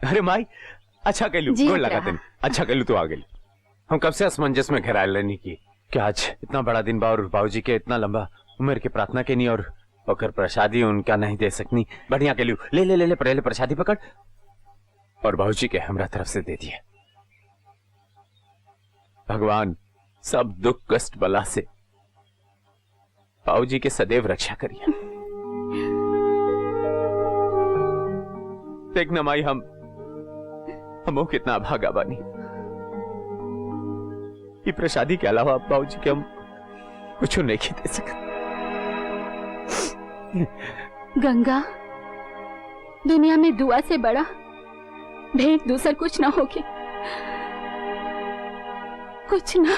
अरे माई अच्छा कहलू गोल लगा तेन अच्छा कहलू तो आ गई। हम कब से असमंजस में घेरायल रहनी की कि आज इतना बड़ा दिन बा और बाबूजी के इतना लंबा उम्र के प्रार्थना के नहीं और ओकर प्रसादी उनका नहीं दे सकनी। बढ़िया कहलू ले ले ले ले पहले प्रसादी पकड़ और बाबूजी के हमरा तरफ से दे दिए। भगवान सब दुख कष्ट बला से बाबूजी के सदैव रक्षा करिए। देखना माई हम कितना अभागा बानी। ये प्रसादी के अलावा बाबूजी के हम कुछ नहीं दे सकते। गंगा दुनिया में दुआ से बड़ा भेंट दूसर कुछ ना होगी, कुछ ना।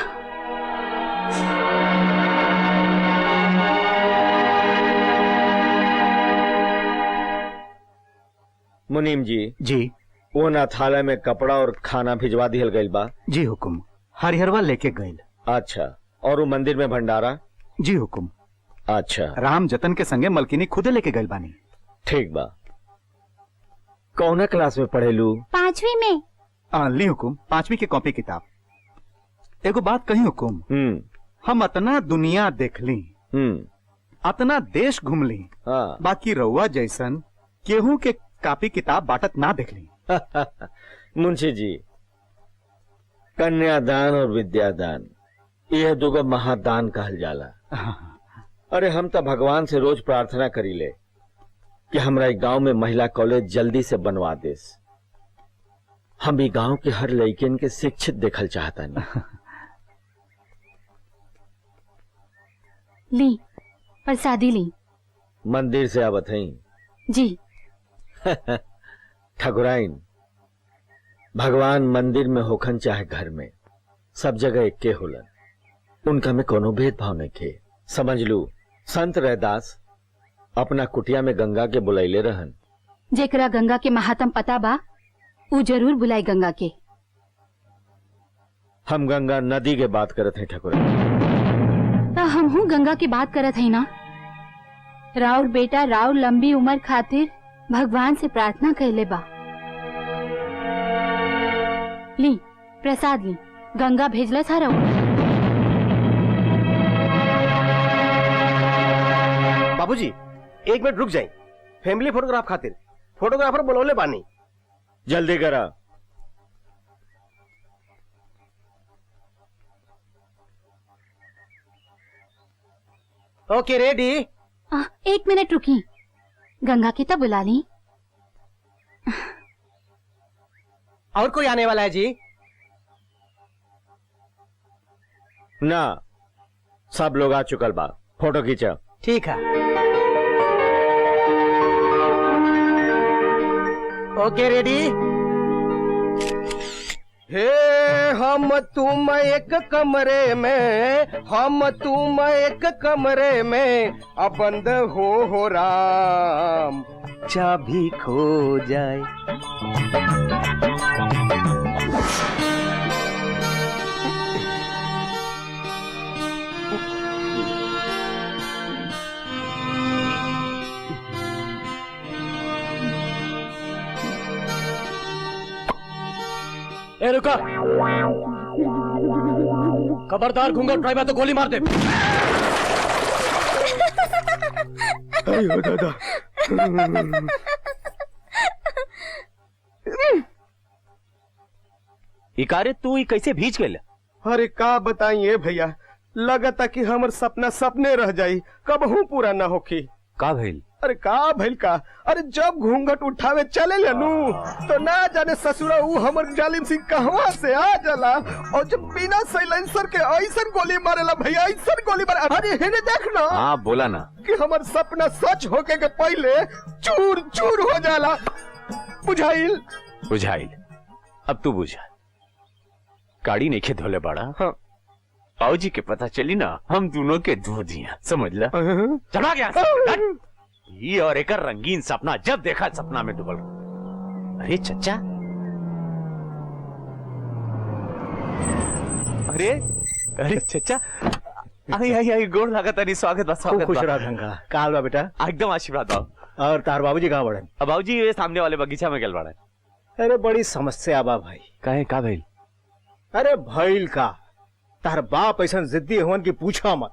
मुनीम जी जी वो नाथालय में कपड़ा और खाना भिजवा दिहल गइल बा। जी हुकुम। हरिहरवा लेके गइल। अच्छा और वो मंदिर में भंडारा। जी हुकुम। अच्छा राम जतन के संगे मलकिनी खुदे लेके गइल बानी। ठीक बा। कौना क्लास में पढ़ेलू? 5वीं में। ली हुकुम 5वीं की कॉपी किताब। एगो बात कही हुकुम, हम अतना दुनिया देख ली, अतना देश घूम ली, बाकी रउआ जैसन केहू के कॉपी किताब बाटत ना देख ली। मुंशी जी कन्यादान और विद्यादान यह दुगो महादान कहल जाला। अरे हम तो भगवान से रोज प्रार्थना करी ले कि हमरा गांव में महिला कॉलेज जल्दी से बनवा देस। हम भी गांव के हर लड़कियन के शिक्षित देखल चाहता नहीं। ली प्रसादी ली। मंदिर से आवत हई जी। ठकुराइन भगवान मंदिर में होखन चाहे घर में सब जगह एक के होलन। उनका में कोनो भेदभाव नहीं थे। समझ लू संत रैदास अपना कुटिया में गंगा के बुलाइले रहन। जेकरा गंगा के महात्म पता बा उ जरूर बुलाई गंगा के। हम गंगा नदी के बात करत हैं ठकुराइन। तो हम हूँ गंगा की बात करत है ना। राउर बेटा राउर लंबी उम्र खातिर भगवान से प्रार्थना कैले बा। ली प्रसाद ली। गंगा भेजला था रहू। बाबूजी 1 मिनट रुक जाए, फैमिली फोटोग्राफ खातिर फोटोग्राफर बुलौले बानी। जल्दी करा। ओके रेडी। 1 मिनट रुकी, गंगा की तो बुला ली। और कोई आने वाला है जी? ना सब लोग आ चुकल बा। फोटो खींचा। ठीक है। ओके रेडी। हे हम तुम एक कमरे में, हम तुम एक कमरे में, अब बंद हो चाबी खो जाए। ए रुका, खबरदार घूंघट उठाए मैं तो गोली मार दे। अयो दादा। इकारे तू ही कैसे भीज गए? अरे का बताइए भैया, लगता कि हमर सपना सपने रह जाई, कबहू पूरा ना होखी। का भइल? अरे का भइल का, अरे जब घूंघट उठावे चले लेनू तो ना जाने ससुरा ऊ हमर जालिम सिंह कहवा से आ जाला, और जब बिना साइलेंसर के ऐसन गोली मारेला भैया, ऐसन गोली मारे। अरे हेने देख ना। हाँ बोला ना कि हमर सपना सच होके के पहले चूर चूर हो जाला। बुझाइल? बुझाइल। अब तू बुझा, गाड़ी नहीं खे धोले बाड़ा। हाँ। पाऊजी के पता चली ना, हम दोनों के धो दिया, समझ ला। चला गया ये और एक रंगीन सपना जब देखा सपना में डुबल। अरे चचा, अरे अरे चचा, आई आई आई, गोड़ लागत नहीं, स्वागत बा, स्वागत खुश बा। रहा ढंगा। काल बा बेटा। एकदम आशीर्वाद बा। और तार बाबूजी कहाँ बड़े? अब बाबूजी ये सामने वाले बगीचा में गल बड़ा। अरे बड़ी समस्या बा भाई। काहे का भइल? अरे भइल का, तार बाप ऐसा जिद्दी होन की पूछा मत।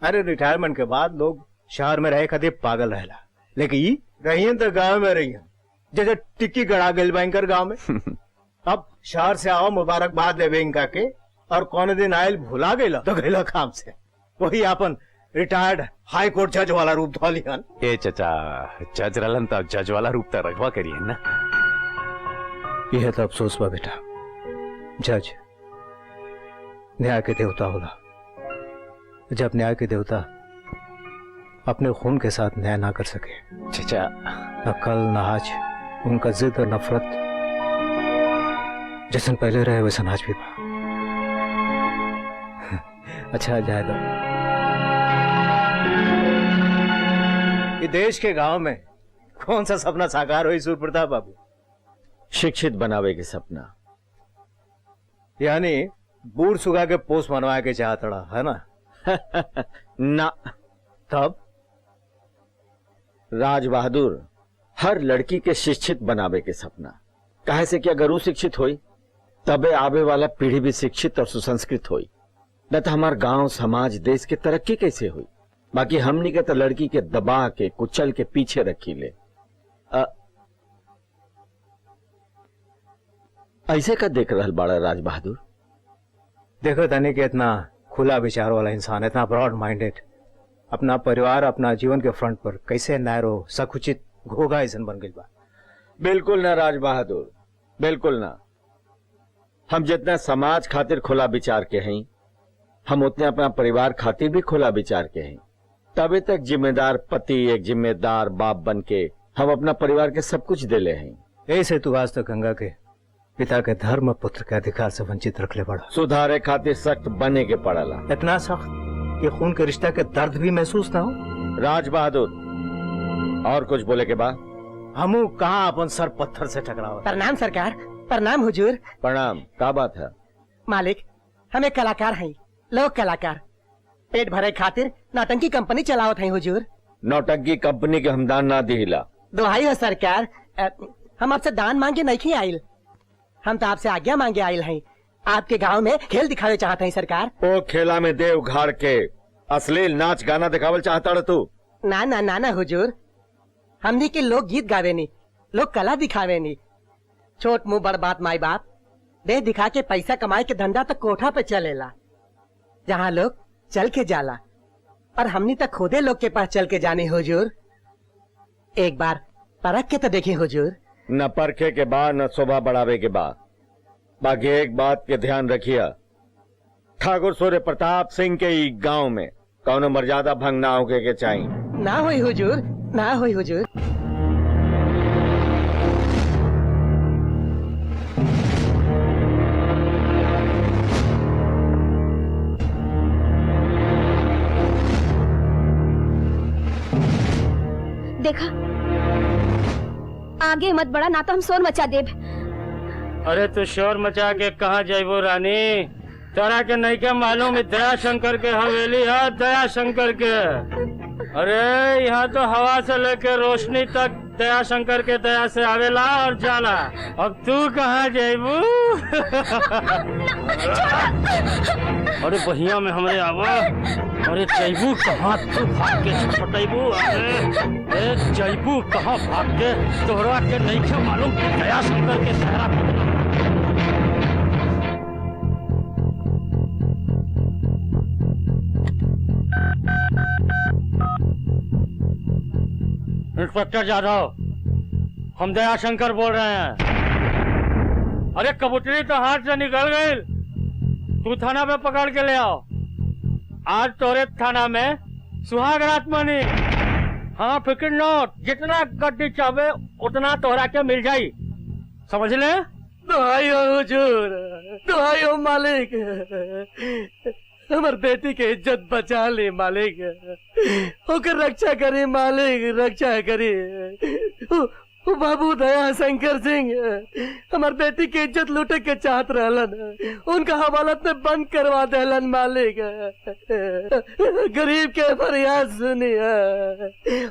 अरे रिटायरमेंट के बाद लोग शहर में रहे खातिर पागल रहेला, लेकिन रहियन तो गांव में रहियन, जैसे टिक्की गड़ा गई बैंकर गांव में। अब शहर से आओ, मुबारकबाद ले इनका के, और कौन दिन आयल भुला गईला तो गईला काम से। वही अपन रिटायर्ड हाई कोर्ट जज वाला रूप धो लिहन। ए चचा, जज रहलन तब जज वाला रूप तक रखवा करिए ना। यह तो अफसोस बा बेटा, जज न्याय के देवता होला। जब न्याय के देवता अपने खून के साथ न्याय ना कर सके, चचा न कल न आज उनका जिद और नफरत जैसन पहले रहे वैसन आज भी बा। अच्छा जाए दो। ये देश के गांव में कौन सा सपना साकार हुई सूर्य प्रताप बाबू? शिक्षित बनावे के सपना। यानी बूढ़ सुगा के पोस्ट मनवा के चाहतड़ा है ना? ना। तब राज बहादुर, हर लड़की के शिक्षित बनावे के सपना। काहे से कि अगर वो शिक्षित हुई तबे आवे वाला पीढ़ी भी शिक्षित और सुसंस्कृत हुई, न तो हमार गांव समाज देश के तरक्की कैसे हुई। बाकी हमनी के तो लड़की के दबा के कुचल के पीछे रखी ले। ऐसे का देख रहल बाड़ा राज बहादुर? देखो तने के इतना खुला विचार वाला इंसान, इतना ब्रॉड माइंडेड, अपना परिवार अपना जीवन के फ्रंट पर कैसे नैरो सकुचित घोगा ऐसा बन गई बा। बिल्कुल ना राज बहादुर, बिल्कुल ना। हम जितना समाज खातिर खुला विचार के हैं, हम उतने अपना परिवार खातिर भी खुला विचार के हैं। तभी तक जिम्मेदार पति, एक जिम्मेदार बाप बन के हम अपना परिवार के सब कुछ देले हैं। ऐसे तू आज तक गंगा के पिता के धर्म पुत्र के अधिकार से वंचित रख ले पड़ा। सुधारे खातिर सख्त बने के पड़ला। इतना सख्त कि खून के रिश्ता के दर्द भी महसूस ना हो। राज बहादुर, और कुछ बोले के बाद? हमू कहाँ अपन सर पत्थर से टकरावा। प्रणाम सरकार। प्रणाम हुजूर। प्रणाम। क्या बात है? मालिक, हम एक कलाकार हैं, लोक कलाकार। पेट भरे खातिर नौटंकी कंपनी चलावत हैं हुजूर। नौटंकी कंपनी के हमदान ना दिला। दुहाई हो सरकार, हम आपसे दान मांगे नहीं आइल, हम तो आपसे आज्ञा मांगे आइल हैं। आपके गांव में खेल दिखावे चाहते हैं सरकार। ओ खेला में देव घाड़ के अश्लील नाच गाना दिखावल चाहता रे तू? ना ना ना ना हुजूर, हमनी के लोग गीत गावे नी, लोग कला दिखावे नी। छोट मुंह बड़ बात माई बाप, देह दिखा के पैसा कमाए के धंधा तो कोठा पे चलेला, जहाँ लोग चल के जाला, और हमनी तक खुदे लोग के पास चल के जाने हुजूर। एक बार परख के तो देखे हुजूर। न परखे के बाद न शोभा बढ़ावे के बाद। बाकी एक बात के ध्यान रखिए, ठाकुर सूर्य प्रताप सिंह के ही गांव में कौनो मर्यादा भंग ना होके के चाहिए। ना होई हुजूर, ना होई हुजूर। देखा, आगे मत बढ़ा ना तो हम शोर मचा देब। अरे तू शोर मचा के कहाँ जाइबो रानी? तोरा के नहीं के मालूम है दया शंकर के हवेली है, दया शंकर के। अरे यहाँ तो हवा से लेके रोशनी तक दया शंकर के दया से आवेला और जाला। अब तू कहाँ जाइबू? अरे बहिया में हमरे आवो। अरे जैबू कहाँ तू भाग के छटपटाइबू? अरे जैबू कहाँ भाग के? तोहरा के नहीं के मालूम दया शंकर के सहरा इंस्पेक्टर जाधव, हम दया शंकर बोल रहे हैं। अरे कबूतरी तो हाथ से निकल गई, तू थाना में पकड़ के ले आओ। आज तोरे थाना में सुहाग रात मनी। हाँ फिक्र नोट, जितना गड्डी चाहे उतना तोहरा के मिल जाई, समझ ले? दुहाई हो हुजूर, दुहाई हो मालिक, हमार बेटी के इज्जत बचा ले मालिक, होकर रक्षा करी मालिक, रक्षा करी। बाबू दया शंकर सिंह हमार बेटी की इज्जत लूटे के चाहत रहलन, उनका हवालत में बंद करवा देलन मालिक। गरीब के फरियाद सुनी,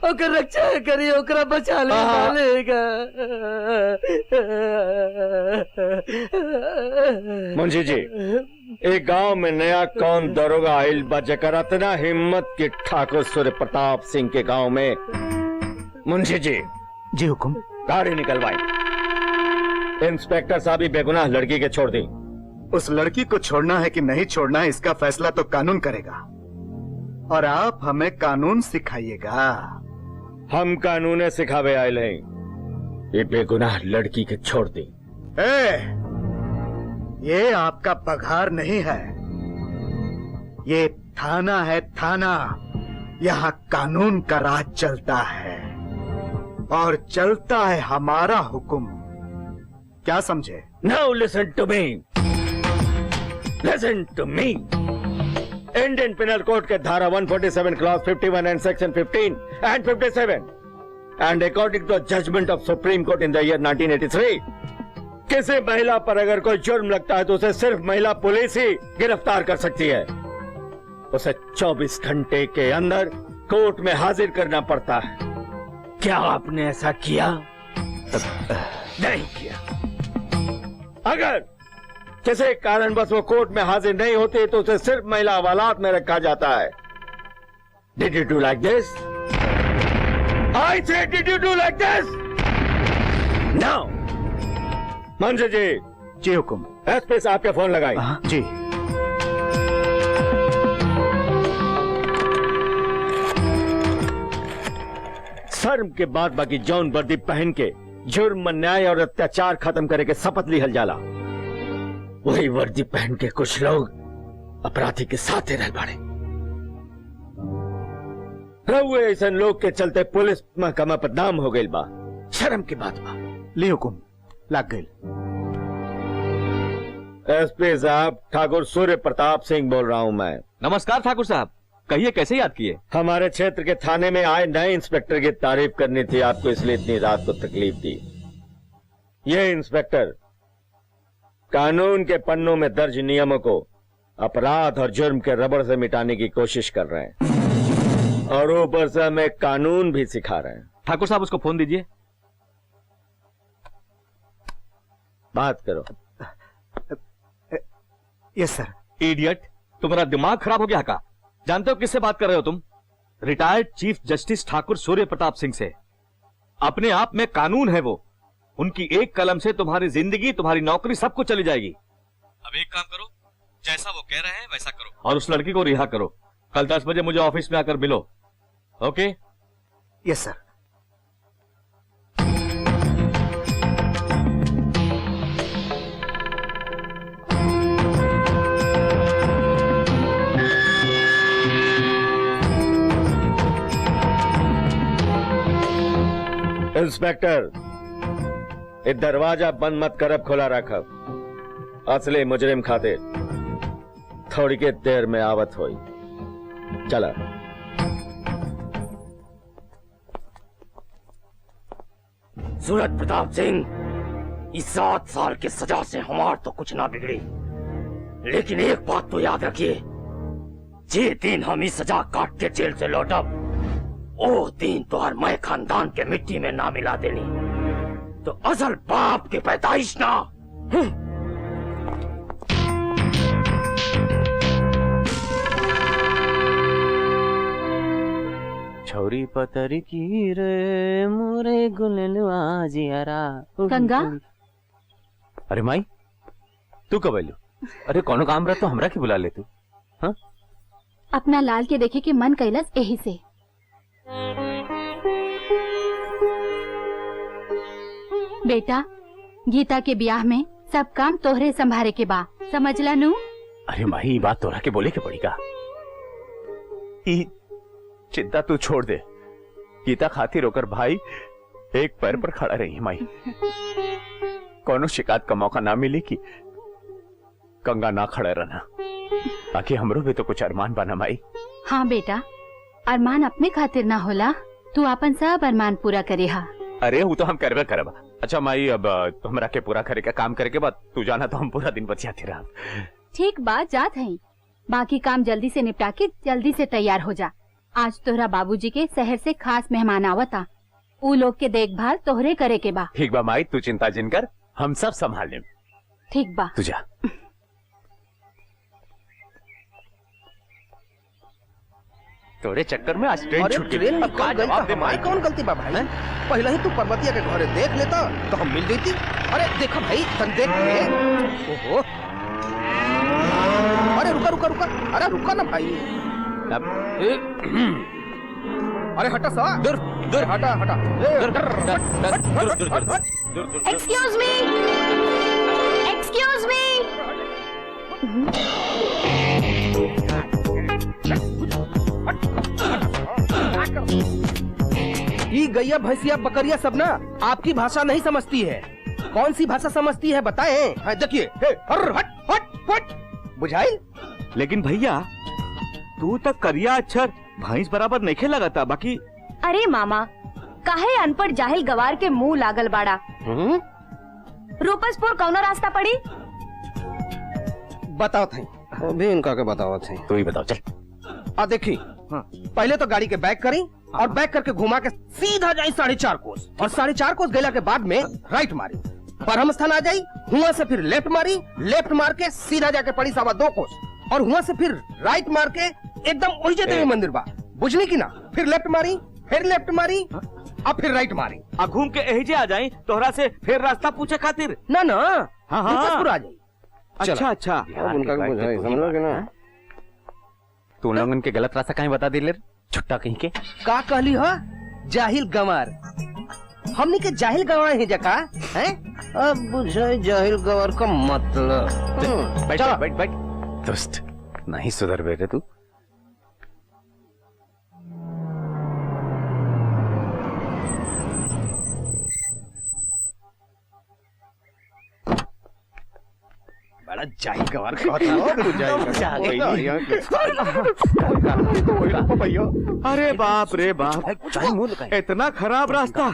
ओकर रक्षा करी, ओकरा बचा ले मालिक। मुंशी जी, एक गांव में नया कौन दरोगा आइल बा जेकर इतना हिम्मत कि ठाकुर सूर्य प्रताप सिंह के गांव में। मुंशी जी। जी हुकुम। गाड़ी निकलवाई। इंस्पेक्टर साहब ही बेगुनाह लड़की के छोड़ दी। उस लड़की को छोड़ना है कि नहीं छोड़ना है, इसका फैसला तो कानून करेगा, और आप हमें कानून सिखाइएगा। हम कानून सिखावे आए हैं, ये बेगुनाह लड़की के छोड़ दी। ये आपका पगार नहीं है, ये थाना है, थाना। यहाँ कानून का राज चलता है, और चलता है हमारा हुक्म। क्या समझे? Now listen to me. Listen to me. Indian पिनल कोड के धारा 147 clause 51 and section 15 and 57 and according to the judgment of Supreme Court in the year 1983, किसी महिला पर अगर कोई जुर्म लगता है तो उसे सिर्फ महिला पुलिस ही गिरफ्तार कर सकती है। उसे 24 घंटे के अंदर कोर्ट में हाजिर करना पड़ता है। क्या आपने ऐसा किया? नहीं किया। अगर किसी कारणवश वो कोर्ट में हाजिर नहीं होती तो उसे सिर्फ महिला हवालात में रखा जाता है। Did you do like this? I said, did you do like this? No. Manju ji. जी हुकुम। एसपी साहब के फोन लगाई। जी। शर्म के बाद बाकी जौन वर्दी पहन के जुर्म, अन्याय और अत्याचार खत्म करे के शपथ लिहल जाला, वही वर्दी पहन के कुछ लोग अपराधी के साथ रह बाड़े। रहुए ऐसे लोग के चलते पुलिस महकमा बदनाम हो गई बा। शर्म की बात बा। ले हुकुम, लग गई। एसपी साहब, ठाकुर सूर्य प्रताप सिंह बोल रहा हूँ मैं। नमस्कार ठाकुर साहब, कहिए कैसे याद किए? हमारे क्षेत्र के थाने में आए नए इंस्पेक्टर की तारीफ करनी थी आपको, इसलिए इतनी रात को तकलीफ दी। ये इंस्पेक्टर कानून के पन्नों में दर्ज नियमों को अपराध और जुर्म के रबड़ से मिटाने की कोशिश कर रहे हैं, और ऊपर से हमें कानून भी सिखा रहे हैं। ठाकुर साहब उसको फोन दीजिए। बात करो। यस सर। इडियट, तुम्हारा दिमाग खराब हो गया का? जानते हो किससे बात कर रहे हो तुम? रिटायर्ड चीफ जस्टिस ठाकुर सूर्य प्रताप सिंह से। अपने आप में कानून है वो। उनकी एक कलम से तुम्हारी जिंदगी, तुम्हारी नौकरी, सब कुछ चली जाएगी। अब एक काम करो, जैसा वो कह रहे हैं वैसा करो, और उस लड़की को रिहा करो। कल 10 बजे मुझे ऑफिस में आकर मिलो। ओके? यस सर। इंस्पेक्टर, ये दरवाजा बंद मत करब, खुला रखब। असली मुजरिम खातिर थोड़ी के देर में आवत होई। चला। सूरज प्रताप सिंह, इस 7 साल की सजा से हमार तो कुछ ना बिगड़ी, लेकिन एक बात तो याद रखिए, जे दिन हम इस सजा काट के जेल से लौटब, ओ दिन तो हर मैं खानदान के मिट्टी में ना मिला देनी, तो असल बाप की पैदाइश ना। छोरी पतर की रे मोरे गुललुआ जियारा। गंगा? अरे माई तू कब आयलू? अरे कोनो काम रहा तो हमरा की बुला ले तू। हाँ अपना लाल के देखे के मन कैलस यही से। बेटा गीता के ब्याह में सब काम तोहरे संभारे के बा, समझला नू? अरे माही ये बात तोरा के बोले के पड़ी का? ई चिंता तू छोड़ दे, गीता खातिर होकर भाई एक पैर पर खड़ा रही माई। कोनो शिकायत का मौका ना मिली कि गंगा ना खड़ा रहना, ताकि हमरो भी तो कुछ अरमान बना माई। हाँ बेटा, अरमान अपने खातिर ना होला, तू अपन सब अरमान पूरा करे हा। अरे वो तो हम करबे करबा। अच्छा माई अब हमरा के पूरा करे का काम करे के बाद तू जाना तो हम पूरा दिन बचियाते रहा। ठीक बात जात है, बाकी काम जल्दी से निपटा के जल्दी से तैयार हो जा। आज तोहरा बाबूजी के शहर से खास मेहमान आवता, ऊ लोग के देखभाल तोहरे करे के बा। ठीक बा माई, तू चिंता जिन कर, हम सब संभाल लें। ठीक बा। तू जा। तोरे चक्कर में आज ट्रेन छूट गई। ट्रेन में कौन गई था? हमारी कौन गलती बा भाई? पहले ही तू पर्वतिया के घरे देख लेता तो हम मिल जैती। अरे देखो भाई, तन देख ले। ओहो, अरे रुका रुका रुका, अरे रुका ना भाई। अरे हटा सा, दूर दूर, हटा हटा। Excuse me, excuse me. ये गैया भैंसिया बकरिया सब ना आपकी भाषा नहीं समझती है। कौन सी भाषा समझती है बताएं? हाँ, देखिए, हट हट हट, बुझाई? लेकिन भैया तू तक करिया अक्षर भैंस बराबर नहीं खेला था बाकी। अरे मामा, काहे अनपढ़ जाहिल गवार के मुंह लागल बाड़ा। रूपसपुर कौनो रास्ता पड़ी? बताओ थे, अभी इनका के बताओ थे। तू ही बताओ चल। आ देखी, पहले तो गाड़ी के बैक करी और बैक करके घुमा के सीधा जाई 4.5 कोस, और 4.5 कोस गैला के बाद में राइट मारी, परम स्थान आ जाई, हुआ से फिर लेफ्ट मारी, लेफ्ट मार के सीधा जाके पड़ी 2.25 कोस, और हुआ से फिर राइट मार के एकदम ओहिजे देवी मंदिर बा, बुझली की ना? फिर लेफ्ट मारी, फिर लेफ्ट मारी, अब फिर राइट मारी, आ घूम के एहिजे आ जाई तोहरा से फिर रास्ता पूछे खातिर। ना ना, हाँ, हाँ। रूपसपुर आ जाई। अच्छा अच्छा, उनका बुझाई, समझलोगे ना? तू लोगन के गलत रास्ता कहीं बता दिले, छुट्टा कहीं के। का कहली हो? जाहिल गंवार। हमनी के जाहिल गंवार ही जका हैं? अब बुझाई जाहिल गंवार का मतलब। बैठ बैठ बैठ। दोस्त नहीं सुधर बेटे तू। बड़ा जाहिल गंवार अरे बाप रे बाप, इतना खराब रास्ता,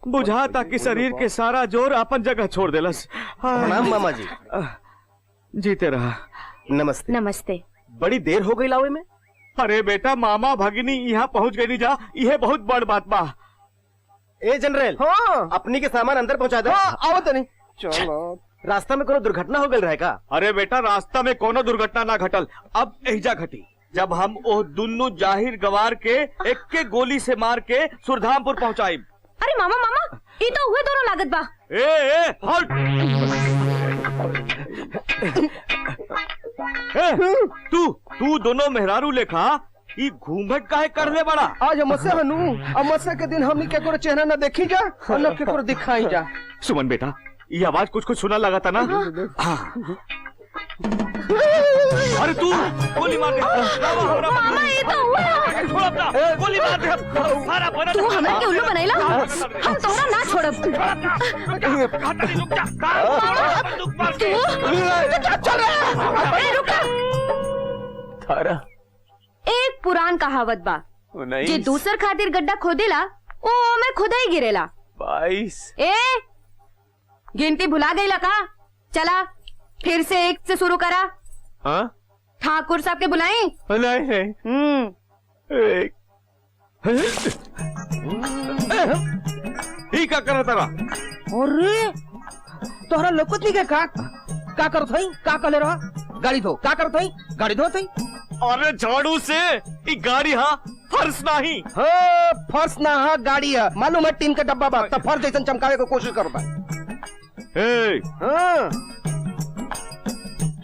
बुझाता कि शरीर के सारा जोर अपन जगह छोड़ देलस। प्रणाम मामा जी। जीते रहा। नमस्ते। नमस्ते। बड़ी देर हो गई लावे में। अरे बेटा, मामा भगिनी यहाँ पहुँच गई जा, यह बहुत बड़ बात बा। ए जनरल, हाँ, अपनी के सामान अंदर पहुँचा दो। हाँ, आवत नहीं। चलो, रास्ता में कोनो दुर्घटना हो गई रहेगा? अरे बेटा, रास्ता में कोनो दुर्घटना ना घटल, अब एहिजा घटी जब हम ओ दुन्नु जाहिर गवार के एक के गोली से मार के सुरधामपुर पहुँचाई। अरे मामा मामा, ये तो हुए दोनों लागत बा। ए हट। तू दोनों मेहरारू लेखा ई घूंघट काहे कर ले बड़ा? आज अमावस्या हनु, अमावस्या के दिन हमनी केकरो चेहरा न देखी जा और न केकरो दिखाई जा। सुमन बेटा, ये आवाज कुछ कुछ सुना लगा था ना? हाँ। अरे तू गोली मार दे। मामा, ये तो हुआ। छोड़ अपना, गोली मार दे। सारा बना तू हमरा के उल्लू बनैला, हम तोहरा ना छोड़ब। तारा, एक पुरान कहावत बा, जे दूसर खातिर गड्ढा खोदेला, ओ में खुदा ही गिरेला। 22। गिनती भुला गई लका। चला फिर से 1 से शुरू करा। हाँ ठाकुर साहब के बुलाई। नहीं ही का करा तारा? अरे तोहरा लोकत नहीं का करत हई? का कहले रहा? गाड़ी धो। का करत हई? गाड़ी धोत हई। अरे झाड़ू से ई गाड़ी हाँ फर्श नहीं। हाँ फर्श ना हा गाड़ी है। मालूम है टीन का डब्बा बा तब फर्श जैसन चमकावे को कोशिश करता। हाँ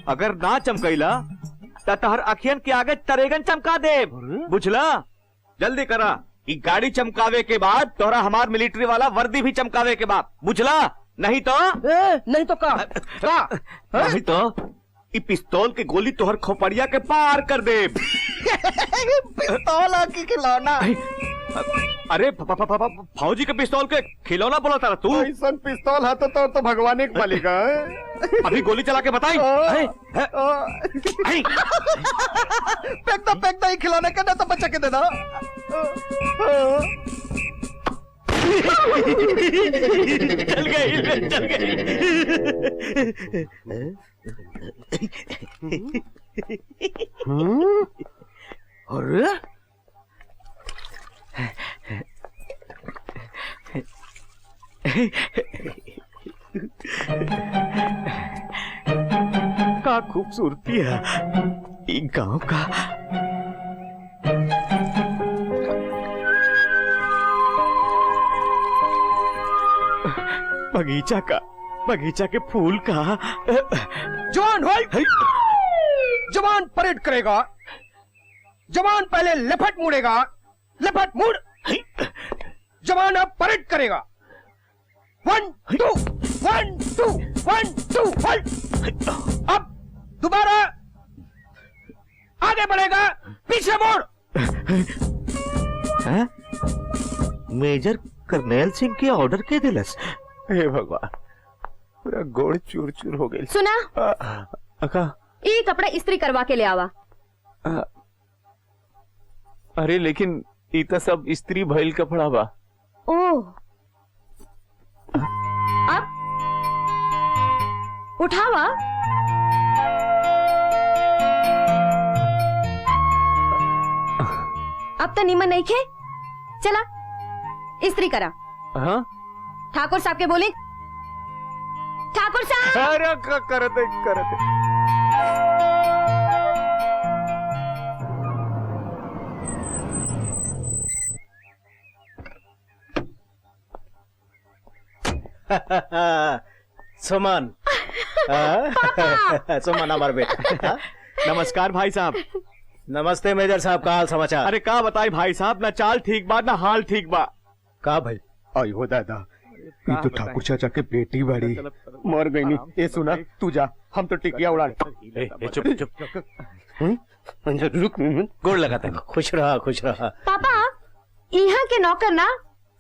अगर ना चमकैला तो तहर अखियन के आगे तरेगन चमका दे। बुझला? जल्दी करा। ई गाड़ी चमकावे के बाद तोहरा हमार मिलिट्री वाला वर्दी भी चमकावे के बाद। बुझला? नहीं तो नहीं तो का नहीं तो ई पिस्तौल की गोली तोहर खोपड़िया के पार कर दे। पिस्तौल की खिलौना। अरे फौजी के पिस्तौल के खिलौना बोला तारा तू? ऐसा पिस्तौल है तो भगवान एक मालिक है। अभी गोली चला के बताई। फेंक दो ही खिलौने के ना तो बच्चा के देना। चल गई। अरे का खूबसूरती है एक गांव का। बगीचा के फूल का। जवान भाई जवान परेड करेगा। जवान पहले लपट मुड़ेगा। लपट मुड़। जवान अब परेड करेगा। 1 2 1 2 1 2 1। अब दोबारा आगे बढ़ेगा। पीछे मोड़। मेजर कर्नैल सिंह के ऑर्डर के दिलस। हे भगवान पूरा गोड़ चूर चूर हो गई। सुना अका ये कपड़ा इस्त्री करवा के ले आवा। अरे लेकिन ई तो सब स्त्री भइल कपड़ा बा। ओह अब उठावा। अब तो नीमन नहीं खे। चला इस्त्री करा। हाँ ठाकुर साहब के बोले। ठाकुर साहब। अरे करते सुमन सुमन हमारे बेटा। नमस्कार भाई साहब। नमस्ते मेजर साहब, का हाल समाचार? अरे का बताई भाई साहब, ना चाल ठीक बा ना हाल ठीक बा। का भाई? आई हो दादा, ये तो ठाकुर चाचा के बेटी बड़ी मर गई नहीं। ये सुना तू जा, हम तो टिकिया उड़ा। चुप गोड़ लगाते हैं। खुश रहा। पापा यहाँ के नौकर ना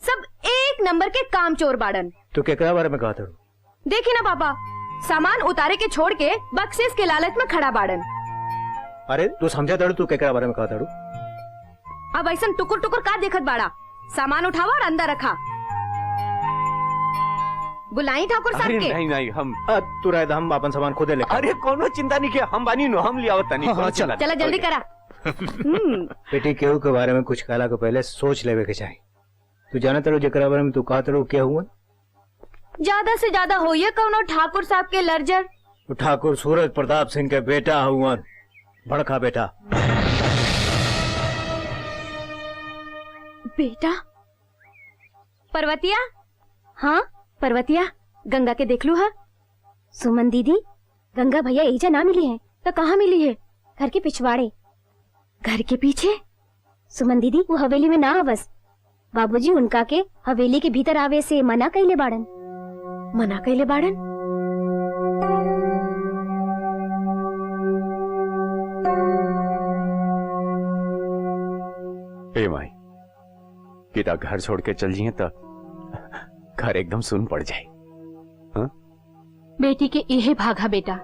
सब 1 नंबर के काम चोर बाड़न। तू केकरा बारे में कहा था? देखी ना पापा, सामान उतारे के छोड़ के बख्शीश के लालच में खड़ा बाड़न। अरे तू समझा था तू केकरा बारे में कहा था? अब ऐसा टुकुर टुकुर का देखत बाड़ा? सामान उठावा और अंदर रखा। बुलाई ठाकुर साहब के। नहीं हम तू राय हम अपन सामान खुदे लेकर। अरे कोनो चिंता नहीं किया, हम बानी नो हम लियावत तनी। चला जल्दी करा। बेटी केहू के बारे में कुछ कहला के पहले सोच लेवे के चाहिए। तू जाना तेरो जेकरा बारे में तू कहा तेरो क्या हुआ? ज्यादा से ज्यादा होइए कौनो ठाकुर साहब के लर्जर। तो ठाकुर सूरज प्रताप सिंह के बेटा हुआ, बड़का बेटा। बेटा पर्वतिया? हाँ पर्वतिया, गंगा के देख लू है। सुमन दीदी, गंगा भैया एजा ना मिली है तो कहाँ मिली है? घर के पिछवाड़े। घर के पीछे? सुमन दीदी वो हवेली में ना आवस। बाबूजी उनका के हवेली के भीतर आवे से मना कइले बाड़न। मना कइले बाड़न? ए माई, पिता घर छोड़ के चल जिए तो घर एकदम सुन पड़ जाए। हा? बेटी के इहे भागा बेटा,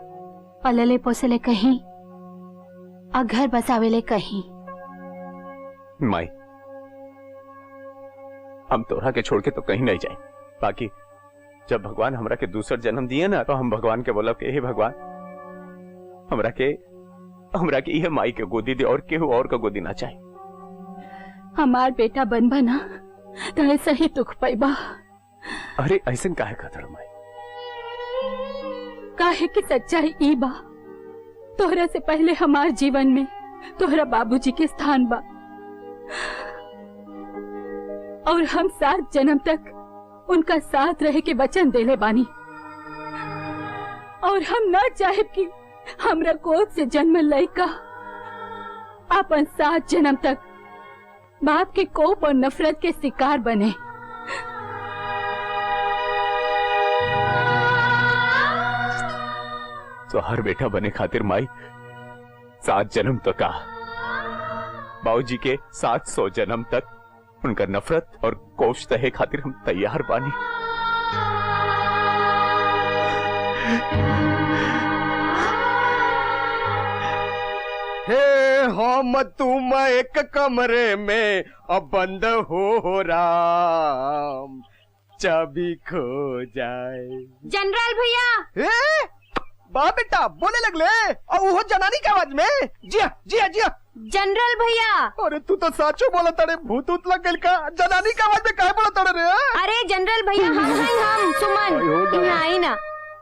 पलले पोसले कहीं और घर बसावेले कहीं। माई हम तोरा के छोड़ के तो कहीं नहीं जाए, बाकी जब भगवान हमरा के दूसर जन्म दिए ना, तो हम भगवान के बोलब के हे भगवान, हमरा के यह माई के गोदी दे और केहू और का गोदी ना चाहिए। हमार बेटा बन बना तो ऐसा ही दुख पैबा। अरे ऐसा काहे कहत रहो माई? काहे की सच्चाई ई बा, तोहरा से पहले हमार जीवन में तोहरा बाबूजी के स्थान बा, और हम 7 जन्म तक उनका साथ रहे के वचन देले बानी, और हम ना चाहे कि हमरा गोद से जन्म लइका अपन 7 जन्म तक बाप के कोप और नफरत के शिकार बने। तो हर बेटा बने खातिर माई 7 जन्म तक का, बाबूजी के 700 जन्म तक उनका नफरत और कोश तहे खातिर हम तैयार बानी। हे हम तुम एक कमरे में अब बंद हो राम, चाबी खो जाए। जनरल भैया, बा बेटा बोले लगले, और वो जनानी के आवाज में। जिया जिया जिया जनरल भैया। अरे तू तो साचो बोला तड़े, भूत उत लग गइल का? जनानी के आवाज में काहे बोला तड़े रे? अरे जनरल भैया, हम सुमन, यहाँ आई ना।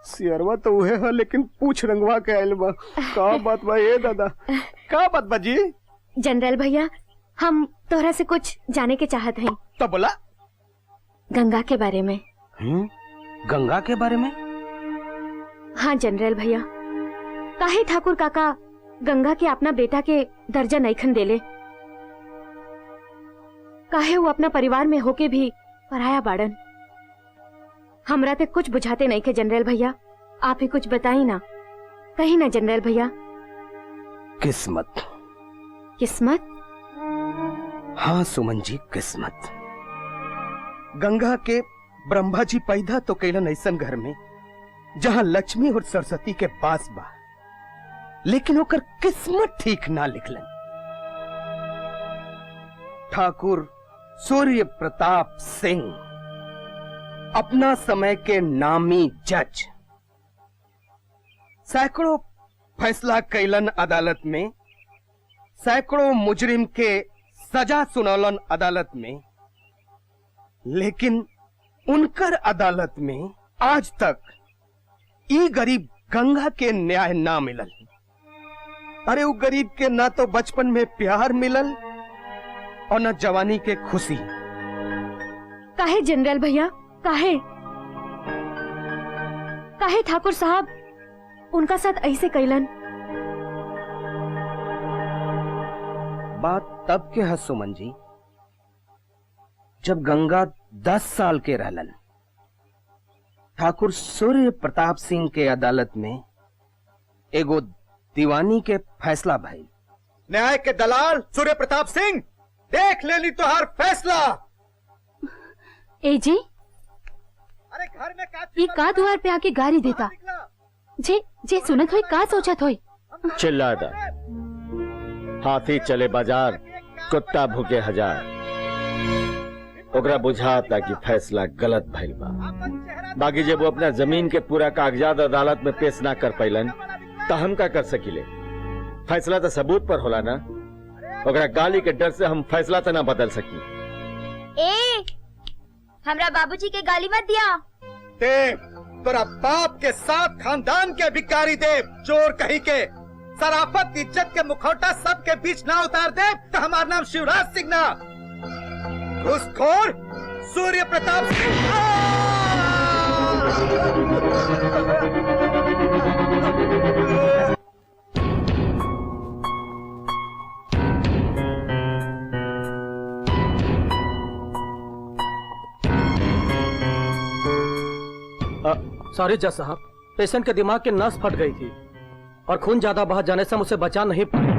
सियरवा तो उहे है, लेकिन पूछ रंगवा के आयल बा। का बात बा ये दादा? का बात बा जी? जनरल भैया, हम तोहरा से कुछ जाने के चाहत हैं। तो बोला। गंगा के बारे में। गंगा के बारे में? हाँ जनरल भैया, काहे ठाकुर काका गंगा के अपना बेटा के दर्जा नईखन देले? काहे वो अपना परिवार में होके भी पराया बाड़न? हमरा ते कुछ बुझाते नहीं के जनरल भैया, आप ही कुछ बताई ना, कही ना जनरल भैया। किस्मत। किस्मत? हाँ सुमन जी, किस्मत। गंगा के ब्रह्मा जी पैदा तो कैलन ऐसन घर में जहां लक्ष्मी और सरस्वती के पास बा, लेकिन ओकर किस्मत ठीक ना लिखलन। ठाकुर सूर्य प्रताप सिंह अपना समय के नामी जज, सैकड़ों फैसला कैलन अदालत में, सैकड़ों मुजरिम के सजा सुनौलन अदालत में, लेकिन उनकर अदालत में आज तक ई गरीब गंगा के न्याय ना मिलल। अरे वो गरीब के ना तो बचपन में प्यार मिलल और न जवानी के खुशी। काहे जनरल भैया, काहे काहे ठाकुर साहब उनका साथ ऐसे कैलन? बात तब के है सुमन जी, जब गंगा 10 साल के रहलन। ठाकुर सूर्य प्रताप सिंह के अदालत में एगो दीवानी के फैसला भइल। न्याय के दलाल सूर्य प्रताप सिंह, देख लेनी तो हर फैसला। ए जी, अरे घर में ये का द्वार पे आके गारी देता? जे जे सुनत होई का सोचत होई? चिल्लाता, हाथी चले बाजार, कुत्ता भूखे हजार। ओकरा बुझाता कि फैसला गलत भइल बा, बाकी जब वो अपना जमीन के पूरा कागजात अदालत में पेश ना कर पैलन तो हम का कर सकिले? फैसला तो सबूत पर होला ना। ओकरा गाली के डर से हम फैसला तो ना बदल सकी। हमरा बाबूजी के गाली मत दिया। तोरा बाप के साथ खानदान के भिखारी दे, चोर कहीं के, सराफत इज्जत के मुखौटा सबके बीच ना उतार दे तो हमारा नाम शिवराज सिंह ना, घूसखोर सूर्य प्रताप सिंह। सॉरी जज साहब, पेशेंट के दिमाग की नस फट गई थी और खून ज्यादा बह जाने से मुझसे बचा नहीं पाया।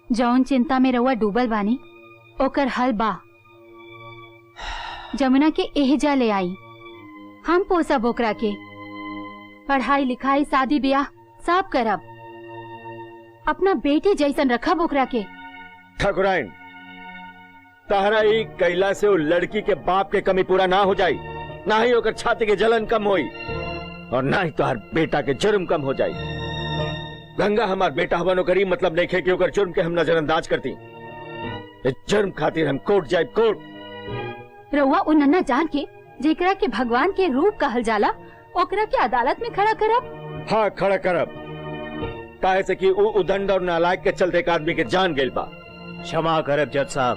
जौन चिंता में रउआ डूबल बानी ओकर हल बा। जमुना के एहजा ले आई हम पोसब ओकरा के, पढ़ाई लिखाई शादी ब्याह सब करब, अपना बेटी जैसन रखब ओकरा के। ठाकुराइन, तहरा ई कैला से वो लड़की के बाप के कमी पूरा ना हो जाई, ना ही ओकर छाती के जलन कम होई और ना ही तोहर बेटा के जुर्म कम हो जाई। गंगा हमार बेटा हवन करी मतलब नहीं खे कि ओकर जुर्म के हम नजरअंदाज करती। इस जुर्म खातिर हम कोर्ट जाए, कोर्ट। रउआ उ नन्ना जान के जेकरा के भगवान के रूप कहल जाला ओकरा के अदालत में खड़ा करब। हाँ, खड़ा करब, काहे से कि उ उदंड और नालायक के चलते एक आदमी के जान गेल बा। क्षमा करब जज साहब,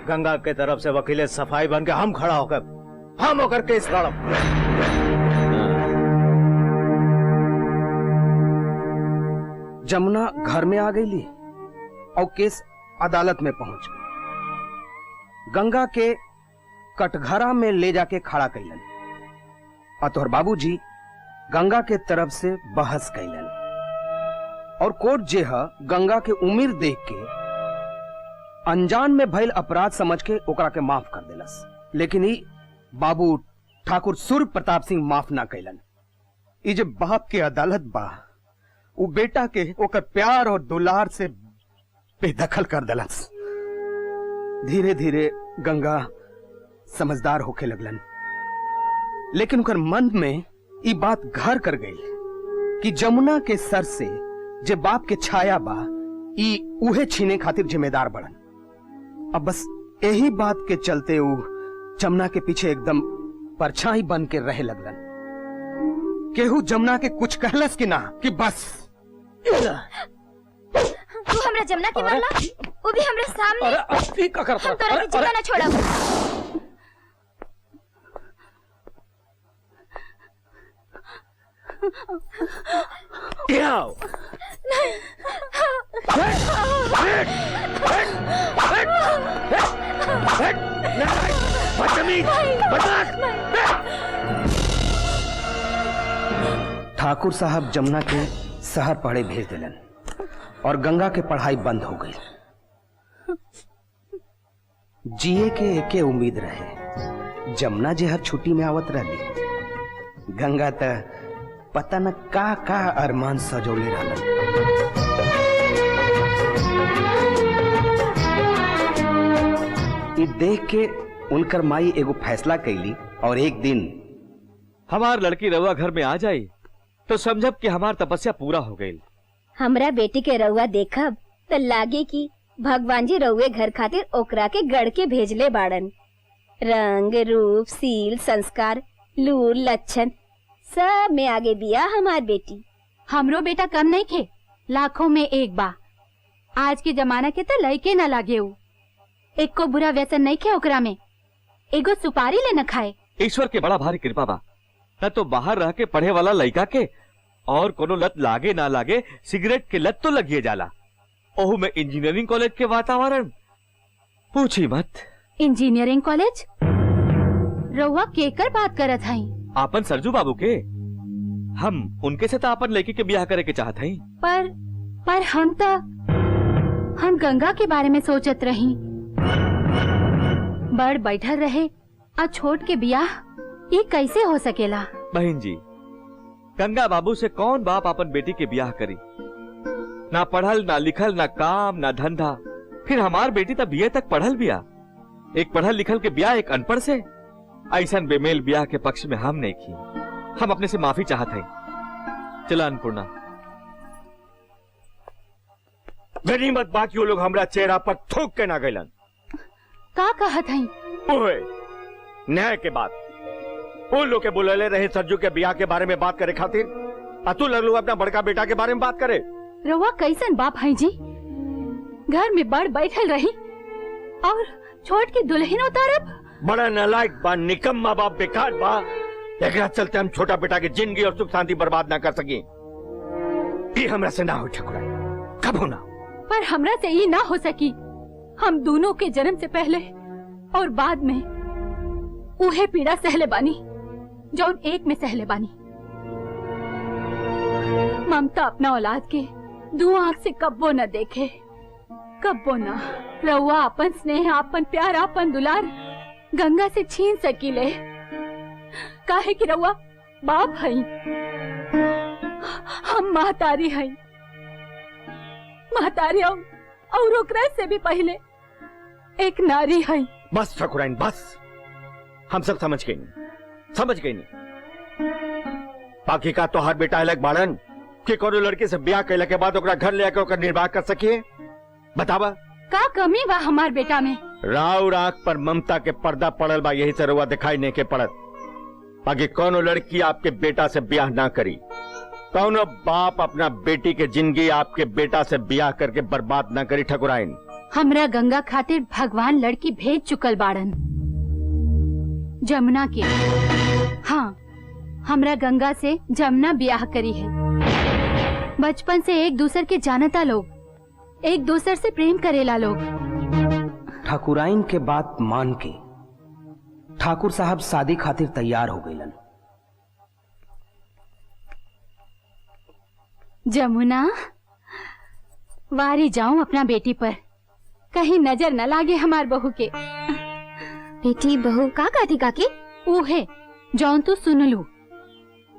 गंगा के तरफ से वकीले सफाई बन के हम खड़ा होकर हम होकर केस लड़ब। जमुना घर में आ गई और केस अदालत में पहुंच गई। गंगा के कटघरा में ले जाके खड़ा कैलन और तोहर बाबूजी गंगा के तरफ से बहस कैलन और कोर्ट जे है गंगा के उम्र देख के अनजान में भइल अपराध समझ के ओकरा के माफ कर देलस, लेकिन ई बाबू ठाकुर सूर्य प्रताप सिंह माफ ना कैलन। ये जो बाप के अदालत बा वो बेटा के ओकर प्यार और दुलार से बेदखल कर दलस। धीरे धीरे गंगा समझदार होके लगलन, लेकिन उनकर मन में ये बात घर कर गई कि जमुना के सर से जे बाप के छाया बा ई उहे छीने खातिर जिम्मेदार बढ़न। अब बस यही बात के चलते वो जमुना के पीछे एकदम परछाई बन के रहे लगलन। केहू जमुना के कुछ कहलस कि ना कि बस तू हमरा जमुना के मारला, वो भी हमरे सामने। अरे का करता? हम तोरा के जिंदा ना छोड़ब। ठाकुर साहब जमुना के शहर पढ़े भेज दिलन और गंगा के पढ़ाई बंद हो गई। जिए के एके उम्मीद रहे, जमुना जे हर छुट्टी में आवत रहली, गंगा त पता न का अरमान सजोले रहलन। ई देख के उनकर माई एगो फैसला कैली और एक दिन हमार लड़की रउआ घर में आ जाई तो समझब कि हमार तपस्या पूरा हो गई। हमरा बेटी के रउआ देखब तो लागे कि भगवान जी रउए घर खातिर ओकरा के गढ़ के भेजले बाड़न। रंग रूप सील संस्कार लूर लक्षण सब में आगे बिया हमार बेटी। हमरो बेटा कम नहीं खे, लाखों में एक बा। आज के जमाना के तो लइके न लागे उ। एक को बुरा व्यसन नहीं खे ओकरा में, एगो सुपारी ले न खाए। ईश्वर के बड़ा भारी कृपा बा, न तो बाहर रह के पढ़े वाला लड़का के और कोनो लत लागे ना लागे सिगरेट के लत तो लगिए जाला। ओहू में इंजीनियरिंग कॉलेज के वातावरण पूछी मत। Engineering college? रउआ केकर बात करत हई? आपन सरजू बाबू के। हम उनके से तो आपन लड़की के ब्याह करे के चाहत हई। पर हम गंगा के बारे में सोचत रही। बड़ बैठल रहे और छोट के ब्याह ये कैसे हो सकेला? बहन जी, गंगा बाबू से कौन बाप अपन बेटी के ब्याह करी? ना पढ़ल ना लिखल ना काम ना धंधा। फिर हमार बेटी तब बीए तक पढ़ल बिया। एक पढ़ल लिखल के ब्याह एक अनपढ़ से, ऐसन बेमेल ब्याह के पक्ष में हम नहीं की। हम अपने से माफी चाहत हैं। चला अन्नपूर्णा। गनीमत बाकी वो लोग हमरा चेहरा पर थूक के ना गइलन। का कहत हई? ओए, न्याय के बात वो लोग के बुलले रहे सरजू के ब्याह के बारे में बात करे खातिर, अतुल लगलू अपना बड़का बेटा के बारे में बात करे। रउआ कैसन बाप है जी? घर में बड़ बैठल रही और छोट के दुल्हन उतारब? बड़ा नालायक बा, निकम्मा बा, बेकार बा। एकरा चलते हम छोटा बेटा की जिंदगी और सुख शांति बर्बाद ना कर सकी। ये हमरा से ना हो ठकुराई, कबो ना। पर हमरा से ये ना हो सकी। हम दोनों के जन्म से पहले और बाद में उहे पीड़ा सहले बानी जौन एक में सहले बानी। ममता अपना औलाद के दो आंख से कब्बो न देखे, कब्बो न। रउआ अपन स्नेह, अपन प्यार, अपन दुलार गंगा से छीन सकीले, काहे कि रउआ बाप हई, हम महतारी हई। महतारी और ओकरा से भी पहले एक नारी हई। बस ठाकुराइन बस, हम सब समझ गई नहीं। बाकी का तो हर बेटा अलग बाड़न कि कोनो लड़की से ब्याह कैला के बाद ओकरा घर ले आके ओकर निर्वाह कर सकिए। बतावा का कमी बा हमार बेटा में? राव राख पर ममता के पर्दा पड़ल बा, यही से रुआ दिखाई नहीं के पड़त। बाकी कोनो लड़की आपके बेटा से ब्याह ना करी। कौनो बाप अपना बेटी के जिंदगी आपके बेटा से ब्याह करके बर्बाद ना करी ठाकुराइन। हमरा गंगा खातिर भगवान लड़की भेज चुकल बाड़न, जमुना के। हाँ, हमरा गंगा से जमुना ब्याह करी है। बचपन से एक दूसर के जानता लोग, एक दूसर से प्रेम करेला लोग। ठाकुराइन के बात मान के ठाकुर साहब शादी खातिर तैयार हो गईलन। जमुना, वारी जाऊं अपना बेटी पर, कहीं नजर न लागे हमार बहू के। बेटी बहू का कहती काकी? ऊहे जौन तू सुन लू।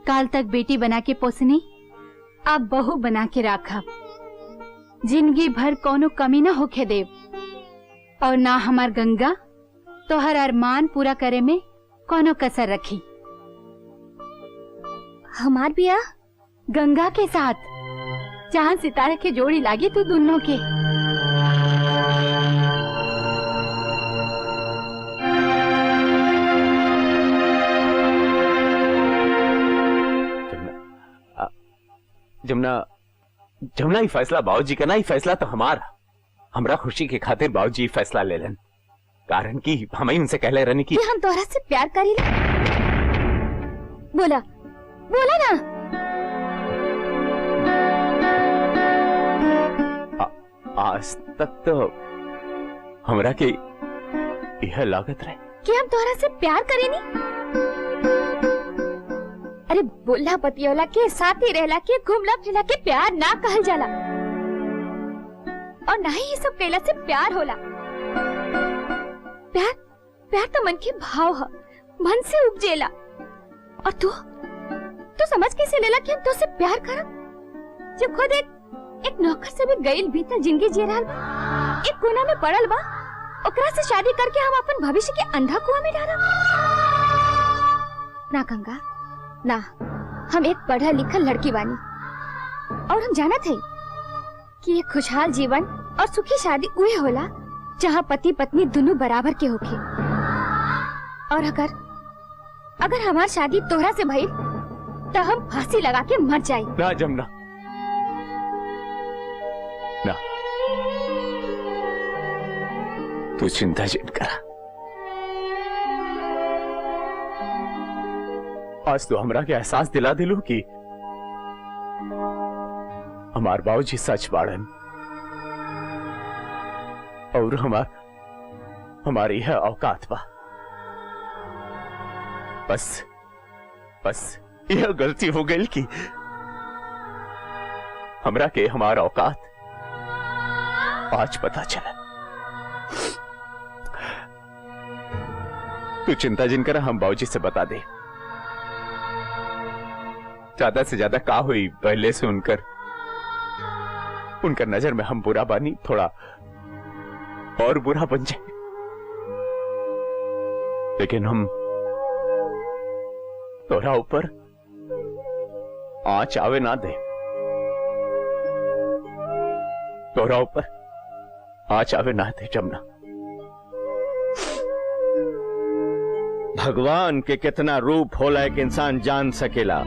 काल तक बेटी बना के पोसनी, अब बहू बना के राखा। जिंदगी भर कोनो कमी न होके देव, और ना हमार गंगा तो हर अरमान पूरा करे में कोनो कसर रखी। हमार बियाह गंगा के साथ, चांद सितारे के जोड़ी लागी तू दोनों के। जमुना, जमुना ही फैसला बाबूजी का ना, ही फैसला तो हमारा। हमरा खुशी के खातिर बाबूजी फैसला ले लेन, कारण कि हम ही उनसे कहले रहनी कि हम तोहरा से प्यार करीला। बोला बोला ना। आज तक तो हमरा के यह लागत रहे कि हम तोहरा से प्यार करेनी। अरे बोला पतियोला के साथी रहला के घूमला फिरला के प्यार ना कहल जाला, और ना ही ये सब कैला से प्यार होला। प्यार प्यार तो मन के भाव है, मन से उपजेला। और तू समझ कैसे लेला कि हम तो से प्यार करब, जब खुद एक नौकर से भी गईल भीतर जिंदगी जी रहल बा, एक कोना में पड़ल बा, ओकरा से शादी करके हम अपन भविष्य के अंधा कुआं में डालब। ना गंगा ना, हम एक पढ़ा लिखल लड़की बानी, और हम जानत है कि एक खुशहाल जीवन और सुखी शादी उहे होला जहाँ पति पत्नी दोनों बराबर के होखे। और अगर हमार शादी तोहरा से भइल तो हम फांसी लगा के मर जाए। ना जमुना, ना, तू चिंता जिन करा। आज तो हमरा के एहसास दिला दिलू कि हमार बाबूजी सच बाड़न, और हमारी है औकात बा। बस यह गलती हो गई कि हमरा के हमारा औकात आज पता चला। तू चिंता जिन करा, हम बाबूजी से बता दे। ज्यादा से ज्यादा का हुई पहले से उनकर नजर में हम बुरा बानी, थोड़ा और बुरा बन जाए, लेकिन हम तोरा ऊपर आंच आवे ना दे, तोरा ऊपर आंच आवे ना दे जमुना। भगवान के कितना रूप होला एक इंसान जान सकेला,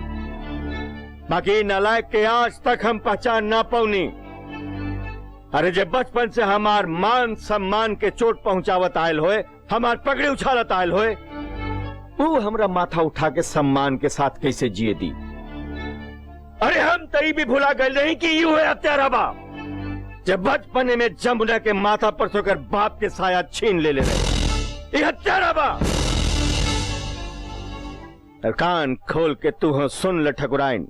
बाकी नालायक के आज तक हम पहचान ना पौनी। अरे जब बचपन से हमार मान सम्मान के चोट पहुंचावत आयल होए, हमार पगड़ी उछालत आयल होए, वो हमरा माथा उठा के सम्मान के साथ कैसे जिए दी। अरे हम तई भी भुला गए नहीं कि यू है हत्यारा बाप। जब बचपने में जमुना के माथा पर सोकर बाप के साया छीन ले रहे, ये हत्यारा बाप। कान खोल के तू हो सुन ले ठकुराइन,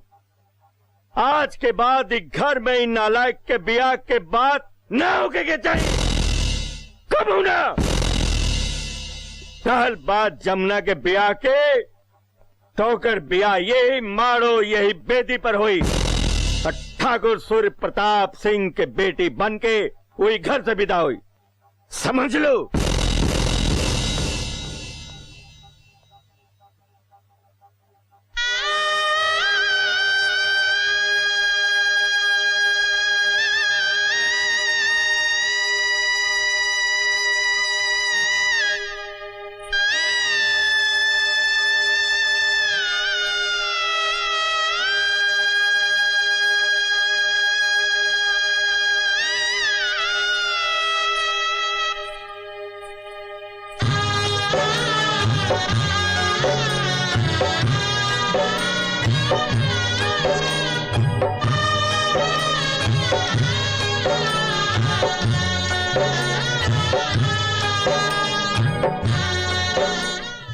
आज के बाद एक घर में इन नालायक के ब्याह के बाद ना होके के चाहिए। कब होना? कल बाद जमुना के ब्याह के ठोकर बिया यही मारो यही बेदी पर हुई तो ठाकुर सूर्य प्रताप सिंह के बेटी बन के वही घर से विदा हुई, समझ लो।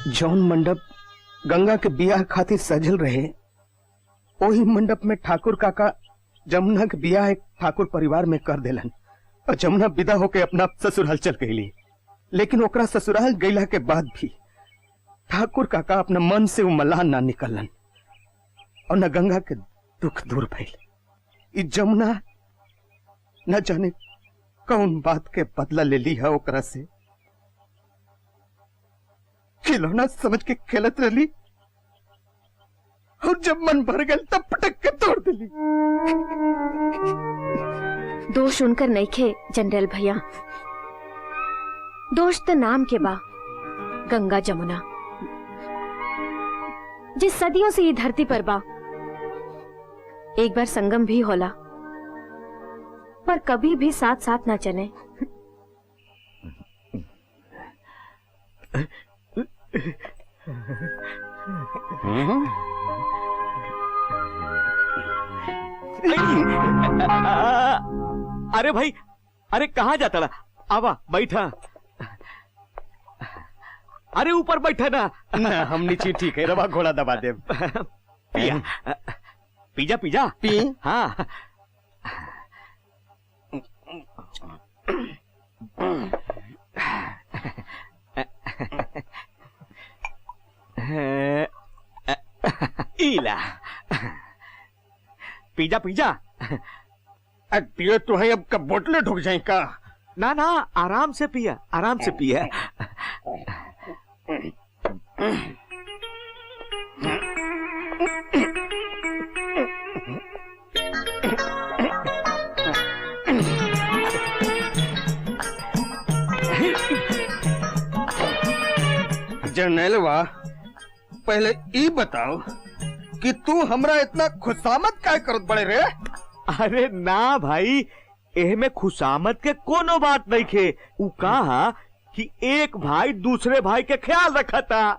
जौन मंडप गंगा के बियाह खातिर सजल रहे, वही मंडप में ठाकुर काका जमुना के बियाह एक ठाकुर परिवार में कर देलन और जमुना विदा होके अपना ससुराल चल गईली। लेकिन ओकरा ससुराल गईला के बाद भी ठाकुर काका अपना मन से वो मलान ना निकलन और न गंगा के दुख दूर भइल। ई जमुना न जाने कौन बात के बदला ले ली है ओकरा से। खिलौना समझ के खेलत रही और जब मन भर गया तब पटक के तोड़ दिली। दोष उनकर नहीं खे जनरल भैया, दोष तो नाम के बा गंगा जमुना, जिस सदियों से ये धरती पर बा। एक बार संगम भी होला पर कभी भी साथ साथ ना चले। अरे भाई, अरे कहाँ जाता ना? आवा बैठा। अरे ऊपर बैठा ना। हम नीचे ठीक है, रवा घोड़ा दबा दे। पिया पिजा पिजा पी। हाँ इला पिजा पिजा। पियो तो है, अब कब बोतलें ढुक जाए का? ना ना, आराम से पिया, आराम से पिया। जर्नैलवा, पहले ई बताओ कि तू हमरा इतना खुशामद काय करत बड़े रे? अरे ना भाई, एह में खुशामद के कोनो बात नहीं खे। उ कहा कि एक भाई दूसरे भाई के ख्याल रखा था।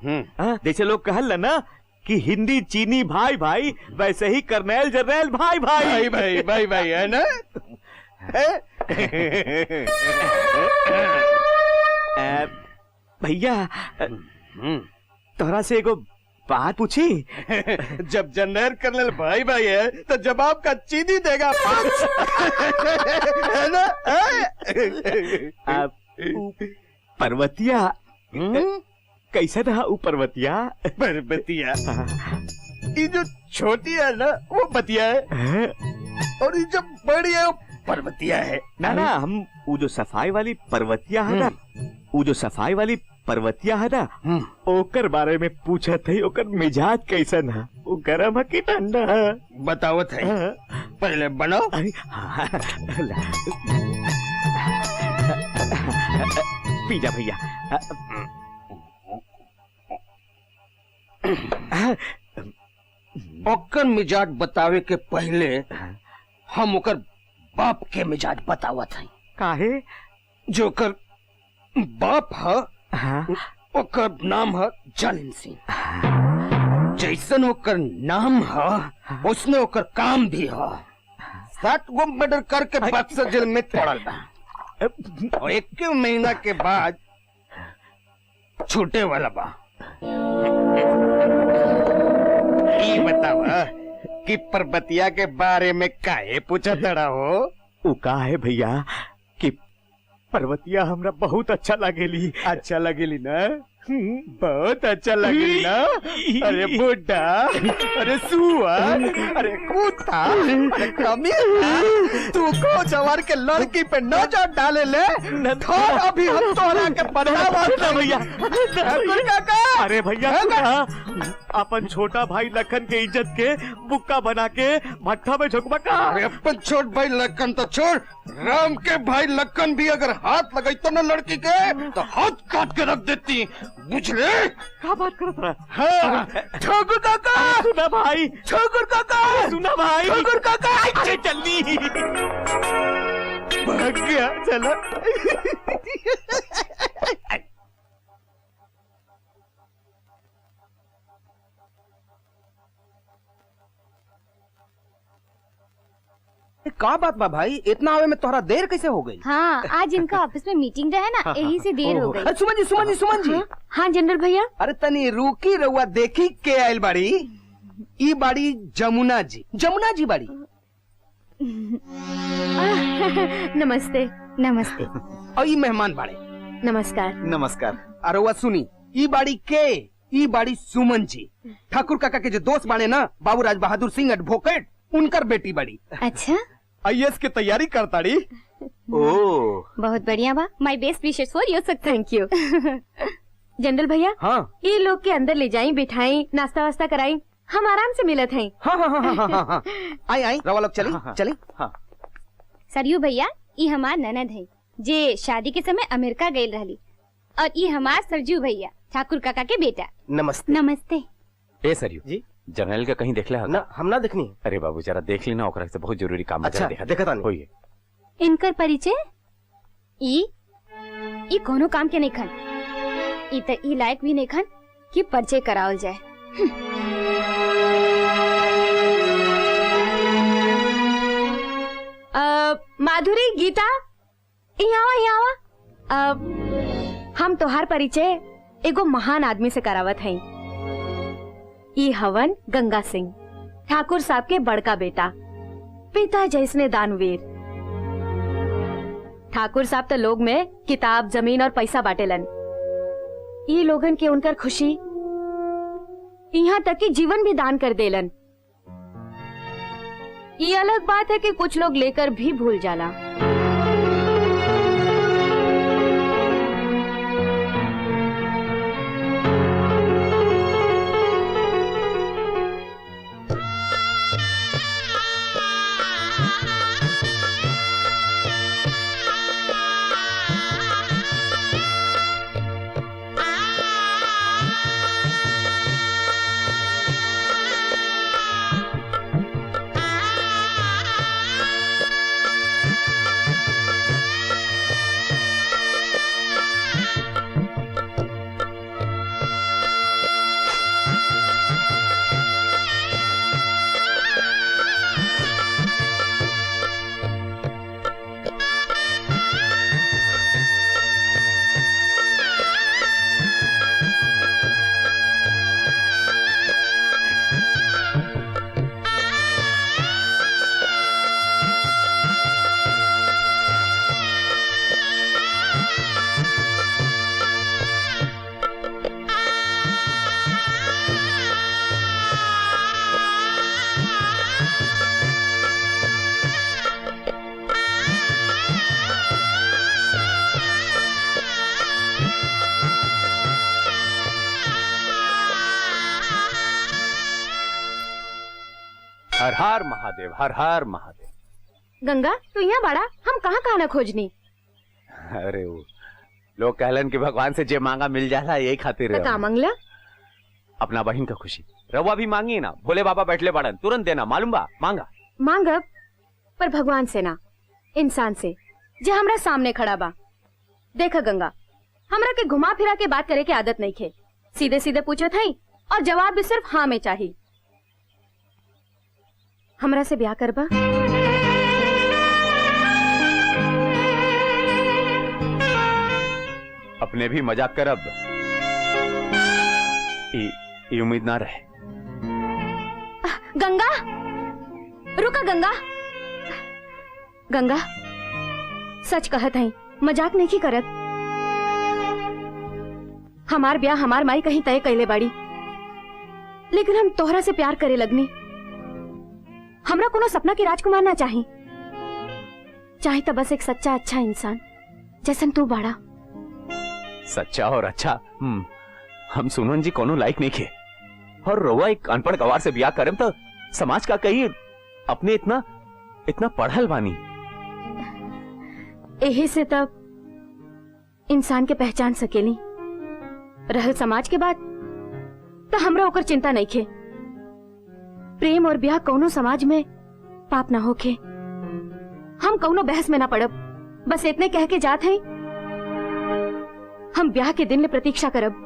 जैसे लोग कहल ना कि हिंदी चीनी भाई भाई, वैसे ही करनैल जरनैल भाई भाई भाई भाई भाई भाई है ना? भैया तोरा से एगो बात पूछी? जब जनरल कर्नल भाई भाई है तो जवाब का चीनी देगा। है ना? पर्वतिया कैसे रहा? पर्वतिया पर्वतिया ये जो छोटी है ना वो बतिया है, और ये जो बड़ी है वो पर्वतिया है। ना ना, हम वो जो सफाई वाली पर्वतिया है ना, वो जो सफाई वाली पर्वतिया है ना, ओकर बारे में पूछा थे। ओकर मिजाज कैसन है? वो गरम है कि ठंडा है? बतावत है, पहले बनाओ। पीजा भैया। ओकर मिजाज बतावे के पहले हम ओकर बाप के मिजाज बतावत हैं। काहे? जो ओकर बाप है, ओकर नाम है जालिम सिंह। जैसन ओकर नाम है उसने ओकर काम भी है। 7 गो मर्डर करके बक्सर जेल में पड़ल बा और 1 महीना के बाद छूटे वाला बा। ये बतावा कि पर्वतिया के बारे में काहे पूछा तड़ा हो? वो का है भैया कि पर्वतिया हमरा बहुत अच्छा लगेली। अच्छा लगेली ना? बहुत अच्छा लग रही ना। अरे बुड्ढा, अरे सुअर, अरे कुत्ता, अरे कमीना, तू को जवार के लड़की पे नजर डाले ले धर अभी हम तोरा के बनावा भैया। ठाकुर काका, अरे भैया अपन छोटा भाई लखन के इज्जत के बुक्का बना के भट्ठा में झोंकबा का। अरे अपन छोट भाई लखन तो छोड़, राम के भाई लखन भी अगर हाथ लगाई तो ना लड़की के तो हाथ काट के रख देती, बुझले? क्या बात करत रहा? हाँ, ठाकुर काका, सुना भाई, ठाकुर काका, सुना भाई, ठाकुर काका, अरे जल्दी भाग गया, चला। का बात बा भाई, इतना आवे में तोहरा देर कैसे हो गई? हाँ, आज इनका ऑफिस में मीटिंग रहे ना, यही से देर हो गई। अरे सुमन जी हाँ जनरल भैया। अरे तनी रुकी रहुआ, देखी के आयल बाड़ी। ई बाड़ी जमुना जी बाड़ी। नमस्ते। नमस्ते। और ई मेहमान बाड़े। नमस्कार। नमस्कार। अरे वह सुनी, ई बाड़ी के, ई बाड़ी सुमन जी, ठाकुर काका के जो दोस्त बाड़े ना, बाबू राज बहादुर सिंह एडवोकेट, उनकर बेटी बड़ी। अच्छा, आईएएस की तैयारी करताड़ी। ओ, बहुत बढ़िया बा। My best wishes for you sir. Thank you. General भैया, हाँ ये लोग के अंदर ले जाई, बिठाई, नाश्ता वास्ता कराई, हम आराम से मिलत हैं। हाँ। आई रवा लोग चली। चली। हाँ। सरयू भैया, ये हमार ननद है, जे शादी के समय अमेरिका गई रहली, और ये हमार सरजू भैया, ठाकुर काका के बेटा। नमस्ते। नमस्ते। ए सरयू जी, जनरल का कहीं देख ले ना हम ना देखनी। अरे बाबू जरा देख लेना, ओकरा से बहुत जरूरी काम अच्छा, देखा तानी। होइए। इनकर परिचय ई कोनो काम के नहीं खन, ई त ई लायक भी नहीं खन कि परिचय करावल जाए। माधुरी, गीता, यहाँ हम तोहार परिचय एगो महान आदमी से करावत हैं। ई हवन गंगा सिंह, ठाकुर साहब के बड़का बेटा, पिता जैसने दानवीर। ठाकुर साहब तो लोग में किताब, जमीन और पैसा बांटेलन। ये लोगन के उनकर खुशी, यहाँ तक कि जीवन भी दान कर देलन। ये अलग बात है कि कुछ लोग लेकर भी भूल जाला। हर हर महादेव, हर हर महादेव। गंगा, तू यहाँ बड़ा, हम कहाँ कहाँ न खोजनी। अरे वो लोग कहलन कि भगवान से जे मांगा मिल जाला, यही खातिर तो का मंगला? अपना बहन का खुशी। रवा भी मांगी ना, भोले बाबा बैठले बड़न, तुरंत देना, मालूम बा? मांगा मांगब, पर भगवान से ना, इंसान से, जे हमरा सामने खड़ा बा। देखा गंगा, हमरा के घुमा फिरा के बात करे के आदत नहीं खे, सीधे सीधे पूछत हई और जवाब भी सिर्फ हाँ में चाहिए। हमरा से ब्याह करबा? अपने भी मजाक करब, ये उम्मीद ना रहे। गंगा, रुका गंगा। गंगा, सच कहत हई, मजाक नहीं करत। हमार ब्याह हमार माई कहीं तय कैले बाड़ी, लेकिन हम तोहरा से प्यार करे लगनी। हमरा कोनो सपना के राजकुमार ना चाही, चाहे तो बस एक सच्चा अच्छा इंसान जैसन तू बाड़ा। सच्चा और अच्छा हम सुमन जी कोनो लायक नहीं खे, और रोवा एक अनपढ़ गवार से ब्याह करें तो समाज का कही अपने इतना इतना पढ़ल बानी। यही से तब इंसान के पहचान सकेली, रहल समाज के बाद तो हमरा ओकर चिंता नहीं खे। प्रेम और ब्याह कौनो समाज में पाप ना होखे। हम कौनो बहस में ना पड़ब, बस इतने कह के जात हैं, हम ब्याह के दिन ले प्रतीक्षा करब,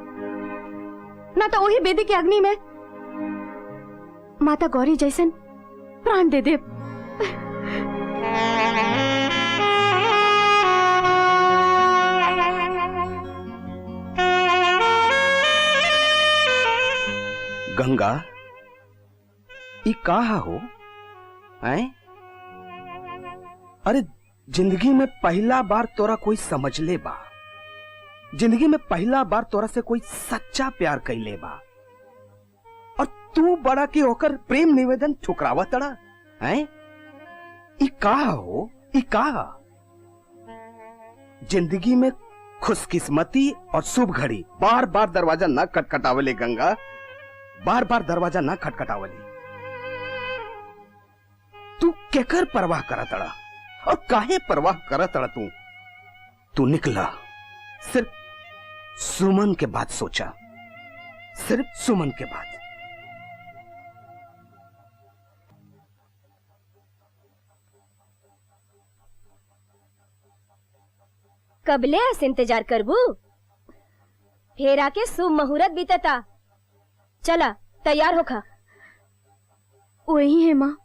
ना तो वही बेदी के अग्नि में माता गौरी जैसन प्राण दे दे। गंगा, ई कहा हो? हैं? अरे जिंदगी में पहला बार तोरा कोई समझ ले बा, जिंदगी में पहला बार तोरा से कोई सच्चा प्यार कैले बा, और तू बड़ा के होकर प्रेम निवेदन ठुकरावा तड़ा हैं? ई कहा हो? ई कहा? जिंदगी में खुशकिस्मती और शुभ घड़ी बार बार दरवाजा ना खटखटावले गंगा, बार बार दरवाजा ना खटखटावले। तू केकर परवाह करा तड़ा, और काहे परवाह करा तड़ा? तू निकला सिर्फ सुमन के बाद सोचा, सिर्फ सुमन के बाद। कबले ऐसे इंतजार करबू? फेरा के शुभ मुहूर्त बीतता, चला तैयार होखा। वही है माँ,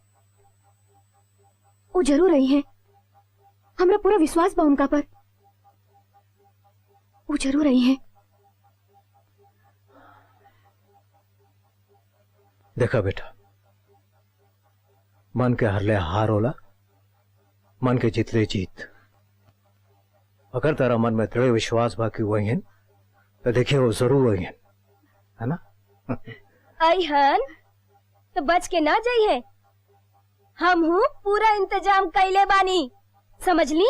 वो जरूर रही है, हमरा पूरा विश्वास बा उनका पर, वो जरूर रही है। देखा बेटा, मन के हारले हार होला, मन के जीतले जीत। अगर तेरा मन में दृढ़ विश्वास बा कि वही है, तो देखिए वो जरूर वही है ना? अहन तो बच के ना जाइए, हम हूँ पूरा इंतजाम कैले बानी, समझ ली?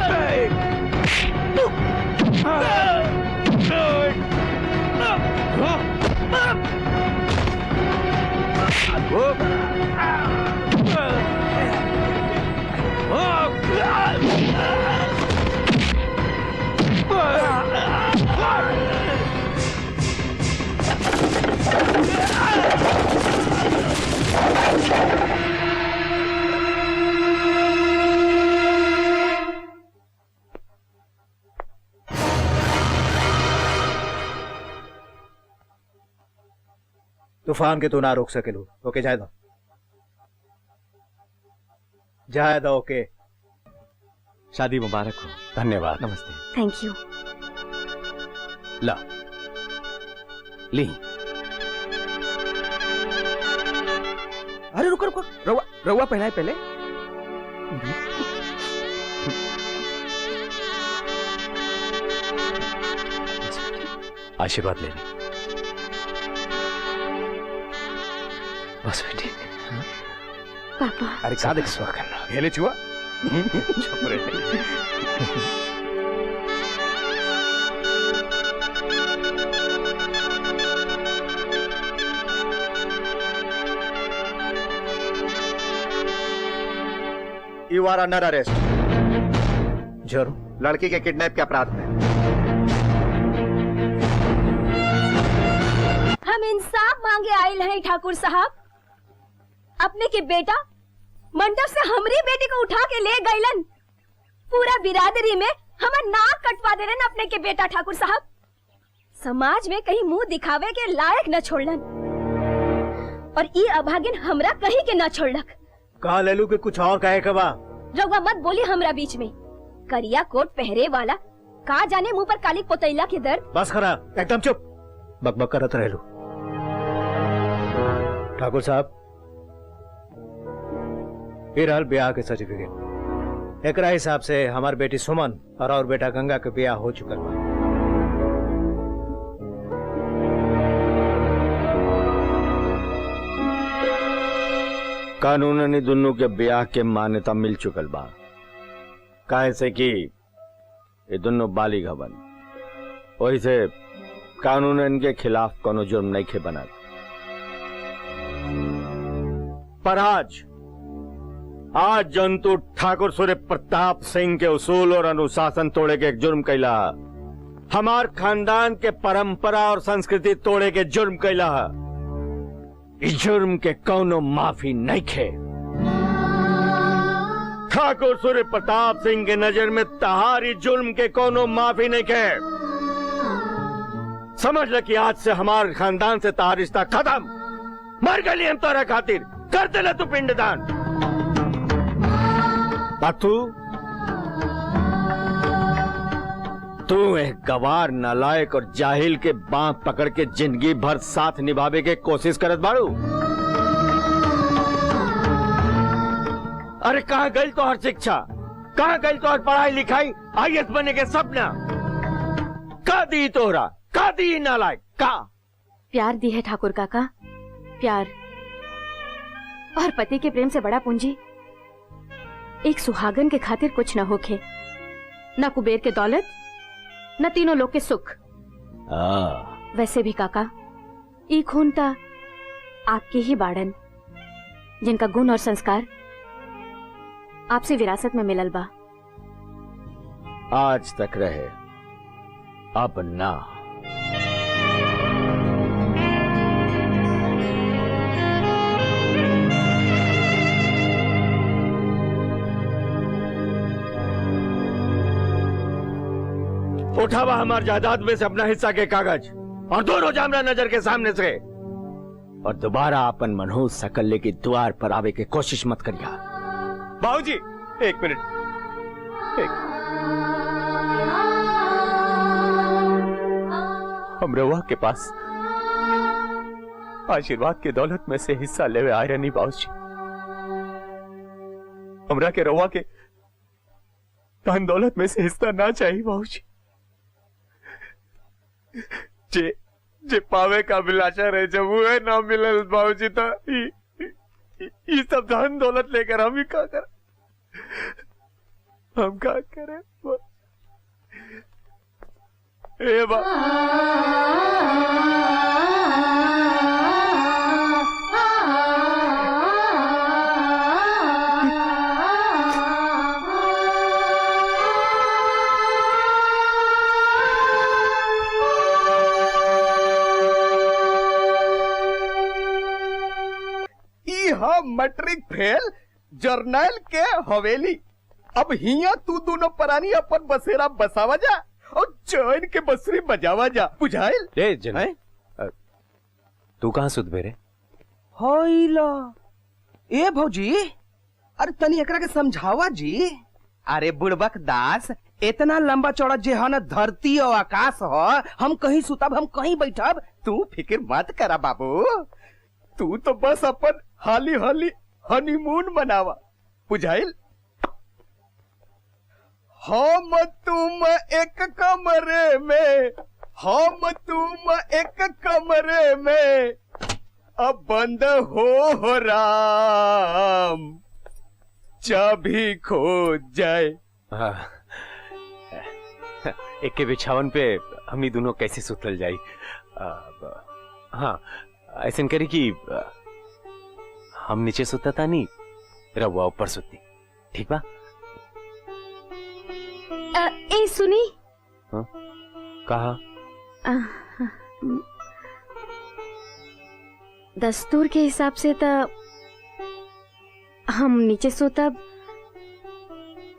Hey! तूफान के तू ना रोक सकेलू। ओके जाए दो, जाए दो। ओके, शादी मुबारक हो। धन्यवाद। नमस्ते। Thank you. ला ली। अरे रुको रुको, रउआ रउआ पहले पहले। आशीर्वाद ले ली। बस बेटी। पापा। अरे का देख स्वा करना हेले चुआ। You are under arrest. जरूर। लड़की के किडनैप के अपराध में। हम इंसाफ मांगे आयल हैं ठाकुर साहब। अपने के बेटा मंडप से हमरी बेटी को उठा के ले गईलन। पूरा बिरादरी में हमार नाक कटवा देलन अपने के बेटा ठाकुर साहब। समाज में कहीं मुंह दिखावे के लायक न छोड़लन और ई अभागिन हमरा कहीं के न छोड़लक। कहा लेलू के कुछ और कहे कबा। रउआ मत बोली हमरा बीच में। करिया कोट पहरे वाला का जाने मुंह पर काली पोतैला के दर्द। बस करा, एकदम चुप। बकबक करत रहलू। ठाकुर साहब, ये रहल ब्याह के सर्टिफिकेट। एकरा हिसाब से हमार बेटी सुमन और बेटा गंगा के ब्याह हो चुकल बा। कानूनन दोनों के ब्याह के मान्यता मिल चुकल बा। काहे से कि ये दोनों बालिग हवन, वही से कानूनन के खिलाफ कोनो जुर्म नहीं खे बनत। पर आज जंतु ठाकुर सूर्य प्रताप सिंह के उसूल और अनुशासन तोड़े के एक जुर्म कैला। हमार खानदान के परंपरा और संस्कृति तोड़े के जुर्म कैला। इस जुर्म के कौनो माफी नहीं खे। ठाकुर सूर्य प्रताप सिंह के नजर में तहारी जुर्म के कोनो माफी नहीं खे। समझ ल कि आज से हमारे खानदान से तहार रिश्ता खत्म। मर गई हम तोरा खातिर। कर दे तू पिंडदान। तू एक गवार नालायक और जाहिल के बांह पकड़ के जिंदगी भर साथ निभावे के कोशिश करत बाड़ू। अरे कहाँ गई तो हर शिक्षा, कहाँ गई तो हर पढ़ाई लिखाई, IAS बनने के सपना। का दी तोहरा, का दी नालायक, का प्यार दी है ठाकुर काका, प्यार। और पति के प्रेम से बड़ा पूंजी एक सुहागन के खातिर कुछ न होखे। न कुबेर के दौलत, न तीनों लोग के सुख। वैसे भी काका, ई खून ता आपके ही बाड़न, जिनका गुण और संस्कार आपसे विरासत में मिलल बा। आज तक रहे, अब ना। उठावा हमार जायदाद में से अपना हिस्सा के कागज और दोनों जामरा नजर के सामने से। और दोबारा अपन मनहूस सकल्ले की द्वार पर आवे की कोशिश मत करिया। बाबूजी, एक मिनट। हम रउआ के पास आशीर्वाद के दौलत में से हिस्सा लेवे आए रहनी बाबूजी। हमरा के रउआ के धन दौलत में से हिस्सा ना चाहिए बाबूजी। जे पावे का बिलाशा रहे, जब वो है ना मिलल बाबूजी, तो ये सब धन दौलत लेकर हम ही क्या करें? हम क्या करें? ए मैट्रिक फेल जर्नैल के हवेली। अब हिया तू दोनों परानी अपन बसेरा बसावा जा और चैन के बसरी बजावा जा, बुझाइल? ए जन तू कहाँ सुध बेरे? होइला ए भौजी, अरे तनी एकरा के समझावा जी। अरे बुड़बक दास, इतना लंबा चौड़ा जे है ना धरती और आकाश हो, हम कहीं सुतब हम कहीं बैठब। तू फिक्र मत करा बाबू, तू तो बस अपन हाली हाली हनीमून मनावा, बुझाइल? हम तुम एक कमरे में, हम तुम एक कमरे में, अब बंद हो राम, चाबी खो जाए। हाँ, एक के बिछावन पे हमनी दोनों कैसे सुतल जाई? हाँ, ऐसा करी कि हम नीचे सुता था नहीं, रवा ऊपर सुती, ठीक बा? ए सुनी। हाँ? कहा? दस्तूर के हिसाब से तो हम नीचे सोतब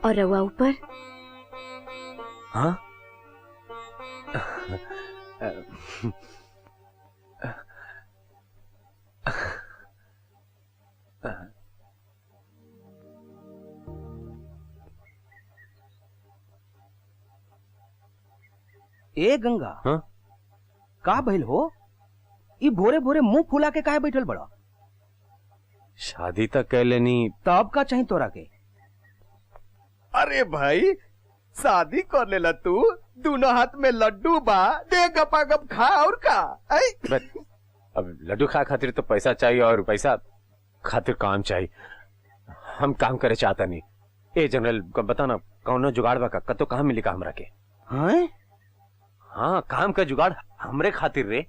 और रवा ऊपर। हाँ? ए गंगा, हाँ? का भइल हो? ई भोरे भोरे मुंह फुला के काहे बैठल बड़ा? शादी तक कह लेनी, तब का चाहिए तोरा के? अरे भाई शादी कर लेला तू, दोनों हाथ में लड्डू बा, दे गपा गप खा और का। अब लड्डू खा खातिर तो पैसा चाहिए और पैसा खातिर काम चाहिए। हम काम करे चाहता नहीं। ए जनरल बता ना, कौनो जुगाड़ बा का तो कहाँ मिली का हमरा के? हाँ? हाँ, काम का जुगाड़ हमरे खातिर रे।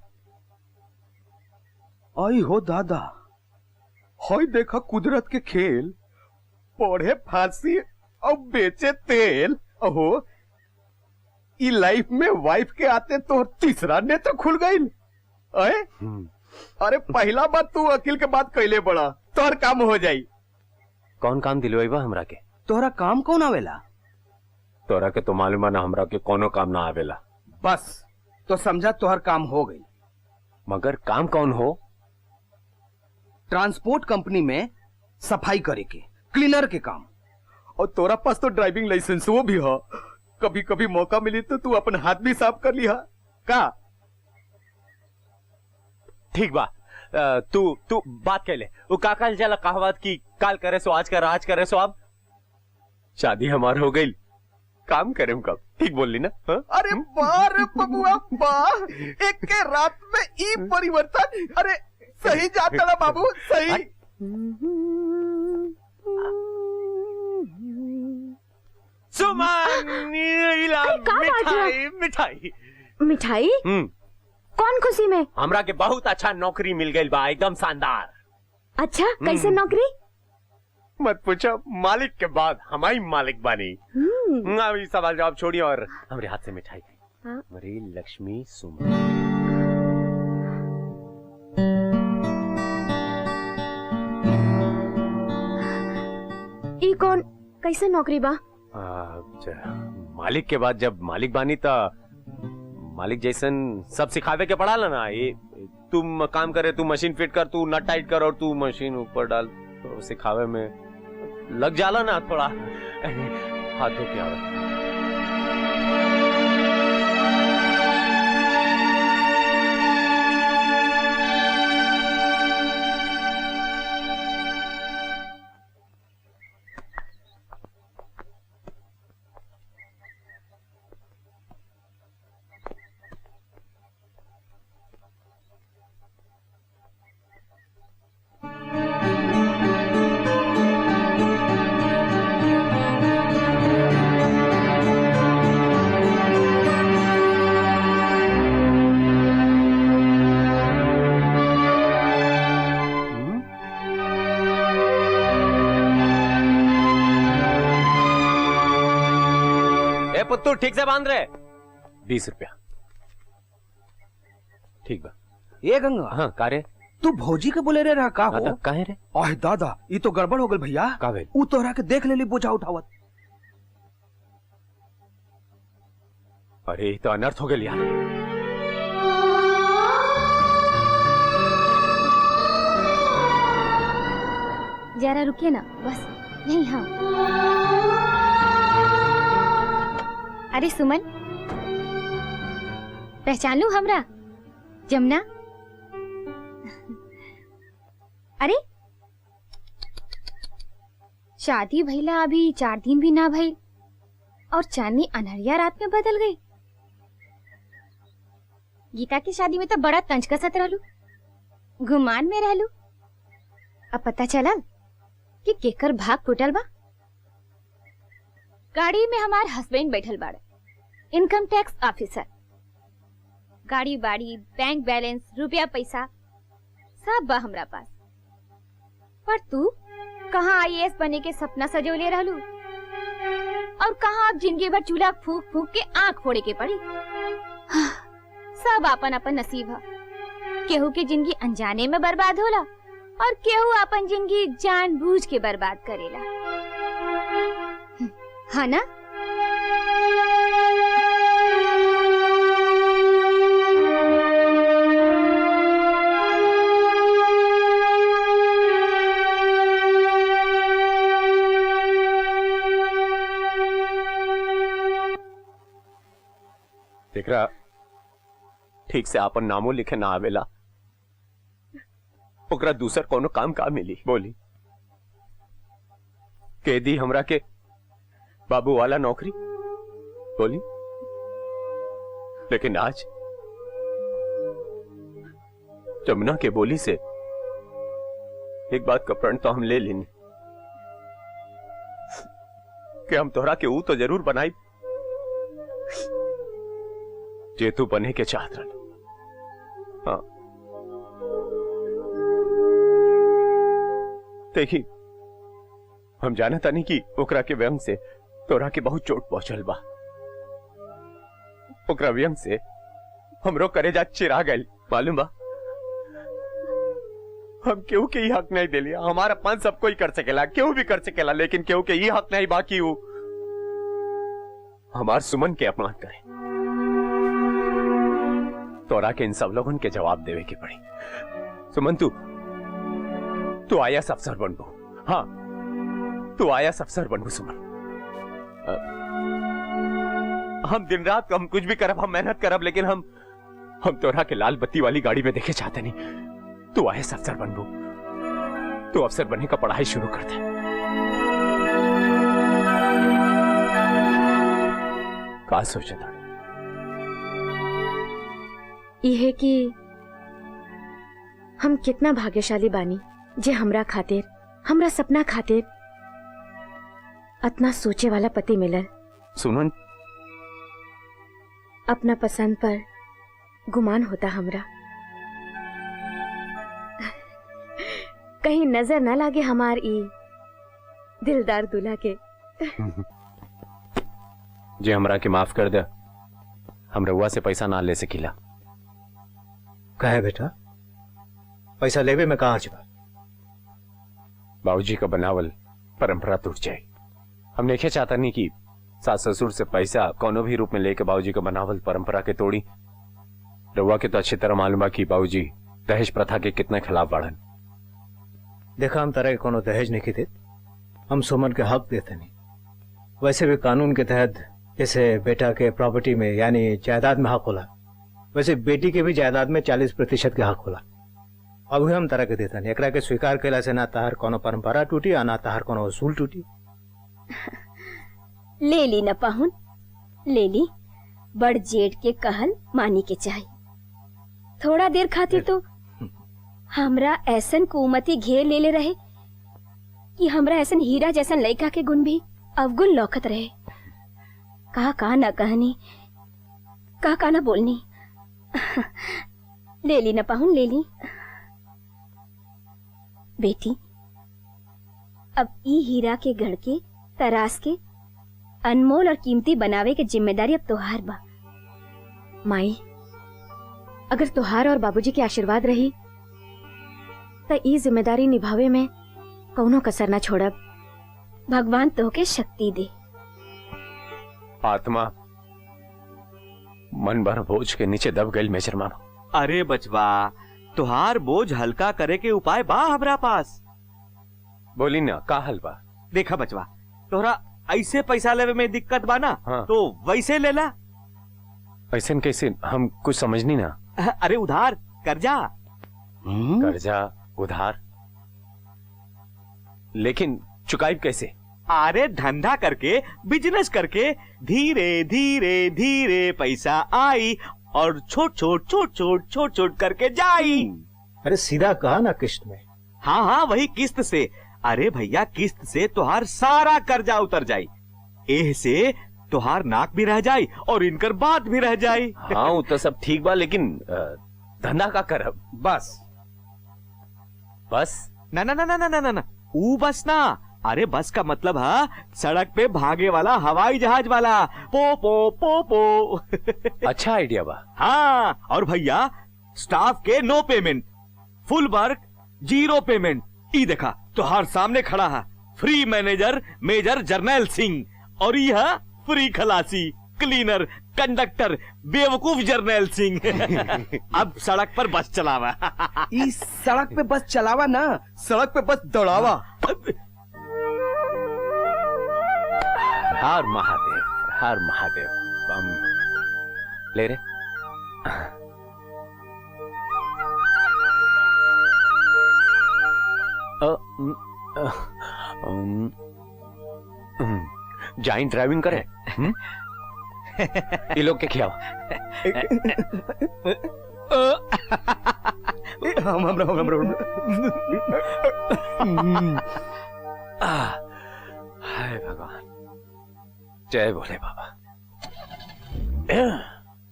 आई हो दादा, हाय देखा कुदरत के खेल, पढ़े फांसी और बेचे तेल। अहो ई लाइफ में वाइफ के आते तो तीसरा नेत्र खुल गई। अरे पहला बार तू अकील के बात कैले बड़ा, तोहर काम हो जाई। कौन काम दिलवाई बा हमरा के? तोहरा काम कौन आवेला? तोरा के तो मालूम है ना हमरा के कोनो काम ना आवेला। बस तो समझा तोहर काम हो गई। मगर काम कौन हो? ट्रांसपोर्ट कंपनी में सफाई करे के, क्लीनर के काम। और तोरा पास तो ड्राइविंग लाइसेंस वो भी हो, कभी कभी मौका मिली तो तू अपन हाथ भी साफ कर लिहा का? ठीक बा, तू तू बात कह ले। वो काकल जला कहावत की काल करे सो आज कर, आज करे सो अब। शादी हमार हो गई, काम करें कब? ठीक बोल ली ना? हा? अरे बार बबुआ बा, एक के रात में ई परिवर्तन। अरे सही जाता ना बाबू, सही। सुमन मिठाई मिठाई मिठाई। कौन खुशी में? हमरा के बहुत अच्छा नौकरी मिल गई बा, एकदम शानदार। अच्छा, कैसे नौकरी? मत पूछो, मालिक के बाद हमारी मालिक बानी। अभी सवाल जवाब छोड़िए और हमारे हाथ से मिठाई खाई। मेरी लक्ष्मी सुमन। ई कौन कैसे नौकरी बा? मालिक के बाद जब मालिक बानी तो मालिक जैसन सब सिखावे के पड़ा ना। ये तुम काम करे, तू मशीन फिट कर, तू नट टाइट कर और तू मशीन ऊपर डाल, तो सिखावे में लग जाला ना थोड़ा। हाथ धो के आवे। पुत्तू ठीक से बांध रहे। 20 रुपया। ठीक बा। ये गंगा, हाँ कारे? तू भौजी के बोले रे रहा का हो? काहे रे? ओह दादा, ये तो गड़बड़ हो गल भैया। का भेल? ऊ तोहरा के देख लेली बोझा उठावत। अरे तो अनर्थ हो गया यार। जरा रुकिए ना, बस यही। हाँ अरे सुमन, पहचान लू हमरा? जमुना। अरे शादी भइला अभी 4 दिन भी ना भइल और चांदनी अनहरिया रात में बदल गई। गीता की शादी में तो बड़ा तंज कसत रहलू, गुमान में रहलू। अब पता चला कि केकर भाग टूटल बा। गाड़ी में हमार हस्बैंड बैठल बाड़े, इनकम टैक्स ऑफिसर। गाड़ी बाड़ी, बैंक बैलेंस, रुपया पैसा सब बा हमरा पास। पर तू कहाँ IAS बने के सपना सजोले रहलू और कहाँ अब जिंदगी भर चूल्हा फूक फूक के आंख फोड़े के पड़ी। सब अपन अपन नसीब है। केहू की जिंदगी अनजाने में बर्बाद होला और केहू अपन जिंदगी जानबूझ के बर्बाद करेला। हाँ ना? देखरा ठीक से आपन नामो लिखे ना आवेला, ओकरा दूसर कोनो काम का मिली बोली? के दी हमरा के बाबू वाला नौकरी बोली? लेकिन आज जमुना के बोली से एक बात का प्रण तो हम ले लेनी कि हम तोहरा के ऊ तो जरूर बनाई जे तू बने के चाहत रह। हाँ देखी, हम जाने तानी कि ओकरा के व्यंग से तोरा के बहुत चोट पहुंचल बा। ओकरा व्यंग से हमरो करेजा चिरा गइल, मालूम बा? हम केहू के ही हक नहीं देली। हमारा अपन सब कोई कर सकेला, केहू भी कर सकेला, लेकिन केहू के ही हक नहीं बाकी वो हमार सुमन के अपमान करे। तोरा के इन सब लोगों के जवाब देवे के पड़ी। सुमन तू IAS अफसर बनबू। हाँ तू IAS अफसर बनबू सुमन। हम दिन रात हम कुछ भी करब, हम मेहनत करब, लेकिन हम तोरा के लाल बत्ती वाली गाड़ी में देखे चाहते नहीं। तू IAS अफसर बनबू, तू अफसर बनने का पढ़ाई शुरू कर दे। का सोचा था? यह कि हम कितना भाग्यशाली बानी जे हमरा खातिर, हमरा सपना खातिर अतना सोचे वाला पति मिलल। सुमन, अपना पसंद पर गुमान होता हमरा। कहीं नजर न लागे हमार ई दिलदार दूल्हा के। जे हमरा के माफ कर दे, हम रउआ से पैसा ना ले सकीला। कहे बेटा, पैसा लेवे में कहाँ छिपा? बाबूजी का बनावल परंपरा टूट जाए। हम नहीं चाहता नहीं कि सास ससुर से पैसा कोनो भी रूप में लेके बाबूजी का बनावल परंपरा के तोड़ी। रउआ के तो अच्छी तरह मालूम बा कि बाबूजी दहेज प्रथा के कितने खिलाफ बढ़न। देखा, हम तरह के कोनो दहेज नहीं देते, हम सुमन के हक देते नहीं। वैसे भी कानून के तहत जैसे बेटा के प्रॉपर्टी में यानी जायदाद में हक होला, वैसे बेटी के भी जायदाद में 40% के हक होला। अब हम तरह के देता नहीं। एकरा के स्वीकार कैला से ना ताहर कोनो परंपरा टूटी और ना ताहर कोनो उसूल टूटी। ले ली न पाहुन, ले ली। बड़ जेठ के कहल मानी के चाहिए। थोड़ा देर खातिर तो हमरा ऐसन कुमती घेर ले रहे कि हमरा ऐसन हीरा जैसन लड़का के गुण भी अवगुण लौकत रहे। कहा ना कहनी, कहा ना बोलनी। ले ली न पाहुन, ले ली। बेटी, अब ई हीरा के गढ़ के तरास के अनमोल और कीमती बनावे के जिम्मेदारी अब तोहार बा। माई, अगर तोहार और बाबूजी के आशीर्वाद रही त ई जिम्मेदारी निभावे में कौनो कसर न छोड़ब। भगवान तोहके शक्ति दे। आत्मा मन भर बोझ के नीचे दब गई मेजर मामा। अरे बचवा, तुहार बोझ हल्का करे के उपाय बा हमरा पास। बोली ना का हलवा। देखा बचवा, तोहरा ऐसे पैसा लेवे में दिक्कत बा ना, हाँ। तो वैसे ले ला। ऐसे कैसे, हम कुछ समझ नहीं ना। अरे उधार कर्जा। कर्जा उधार, लेकिन चुकाई कैसे? अरे धंधा करके, बिजनेस करके धीरे धीरे धीरे पैसा आई और छोट छोट करके जाई। अरे सीधा कहा ना किस्त में। हाँ हाँ वही किस्त से। अरे भैया किस्त से तुहार सारा कर्जा उतर जाई। एह से तुहार नाक भी रह जाई और इनकर बात भी रह जाई। हाँ वो तो सब ठीक बा, लेकिन धंधा का करब? बस बस ना ना ना ना ना ना ना, ऊ बस ना। अरे बस का मतलब है सड़क पे भागे वाला हवाई जहाज वाला। पो पो पो पो। अच्छा आइडिया बा। हाँ, और भैया स्टाफ के no payment, full work zero payment. ई देखा तुहार सामने खड़ा है free manager major Jarnail Singh, और यह फ्री खलासी क्लीनर कंडक्टर बेवकूफ जर्नैल सिंह। अब सड़क पर बस चलावा। इस सड़क पे बस चलावा ना, सड़क पे बस दौड़ावा। हर महादेव, हर महादेव। बम ले रे। जॉइंट ड्राइविंग करे। ये लोग के खियाओ। हाय भगवान, जय भोले बाबा।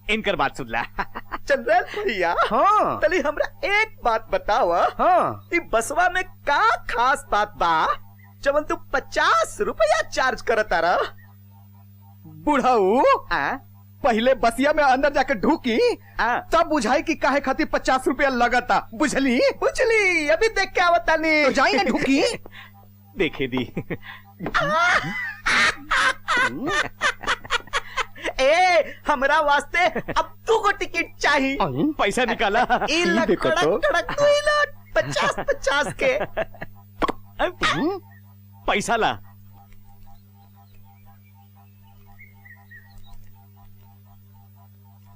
इनकर बात सुन ला। चंद्रैल भैया, हाँ तली हमरा एक बात बताओ। हाँ ई बसवा में का खास बात बा जवन तू 50 रुपया चार्ज करता रह? बुढ़ाऊ पहले बसिया में अंदर जाके ढूकी तब बुझाई कि काहे खातिर 50 रुपया लगता। बुझली बुझली, अभी देख के आवता नहीं तो जाई ना ढूकी। देखे दी। ए हमरा वास्ते अब 2 गो टिकट चाहिए। पैसा निकाला। 50 के पैसा ला।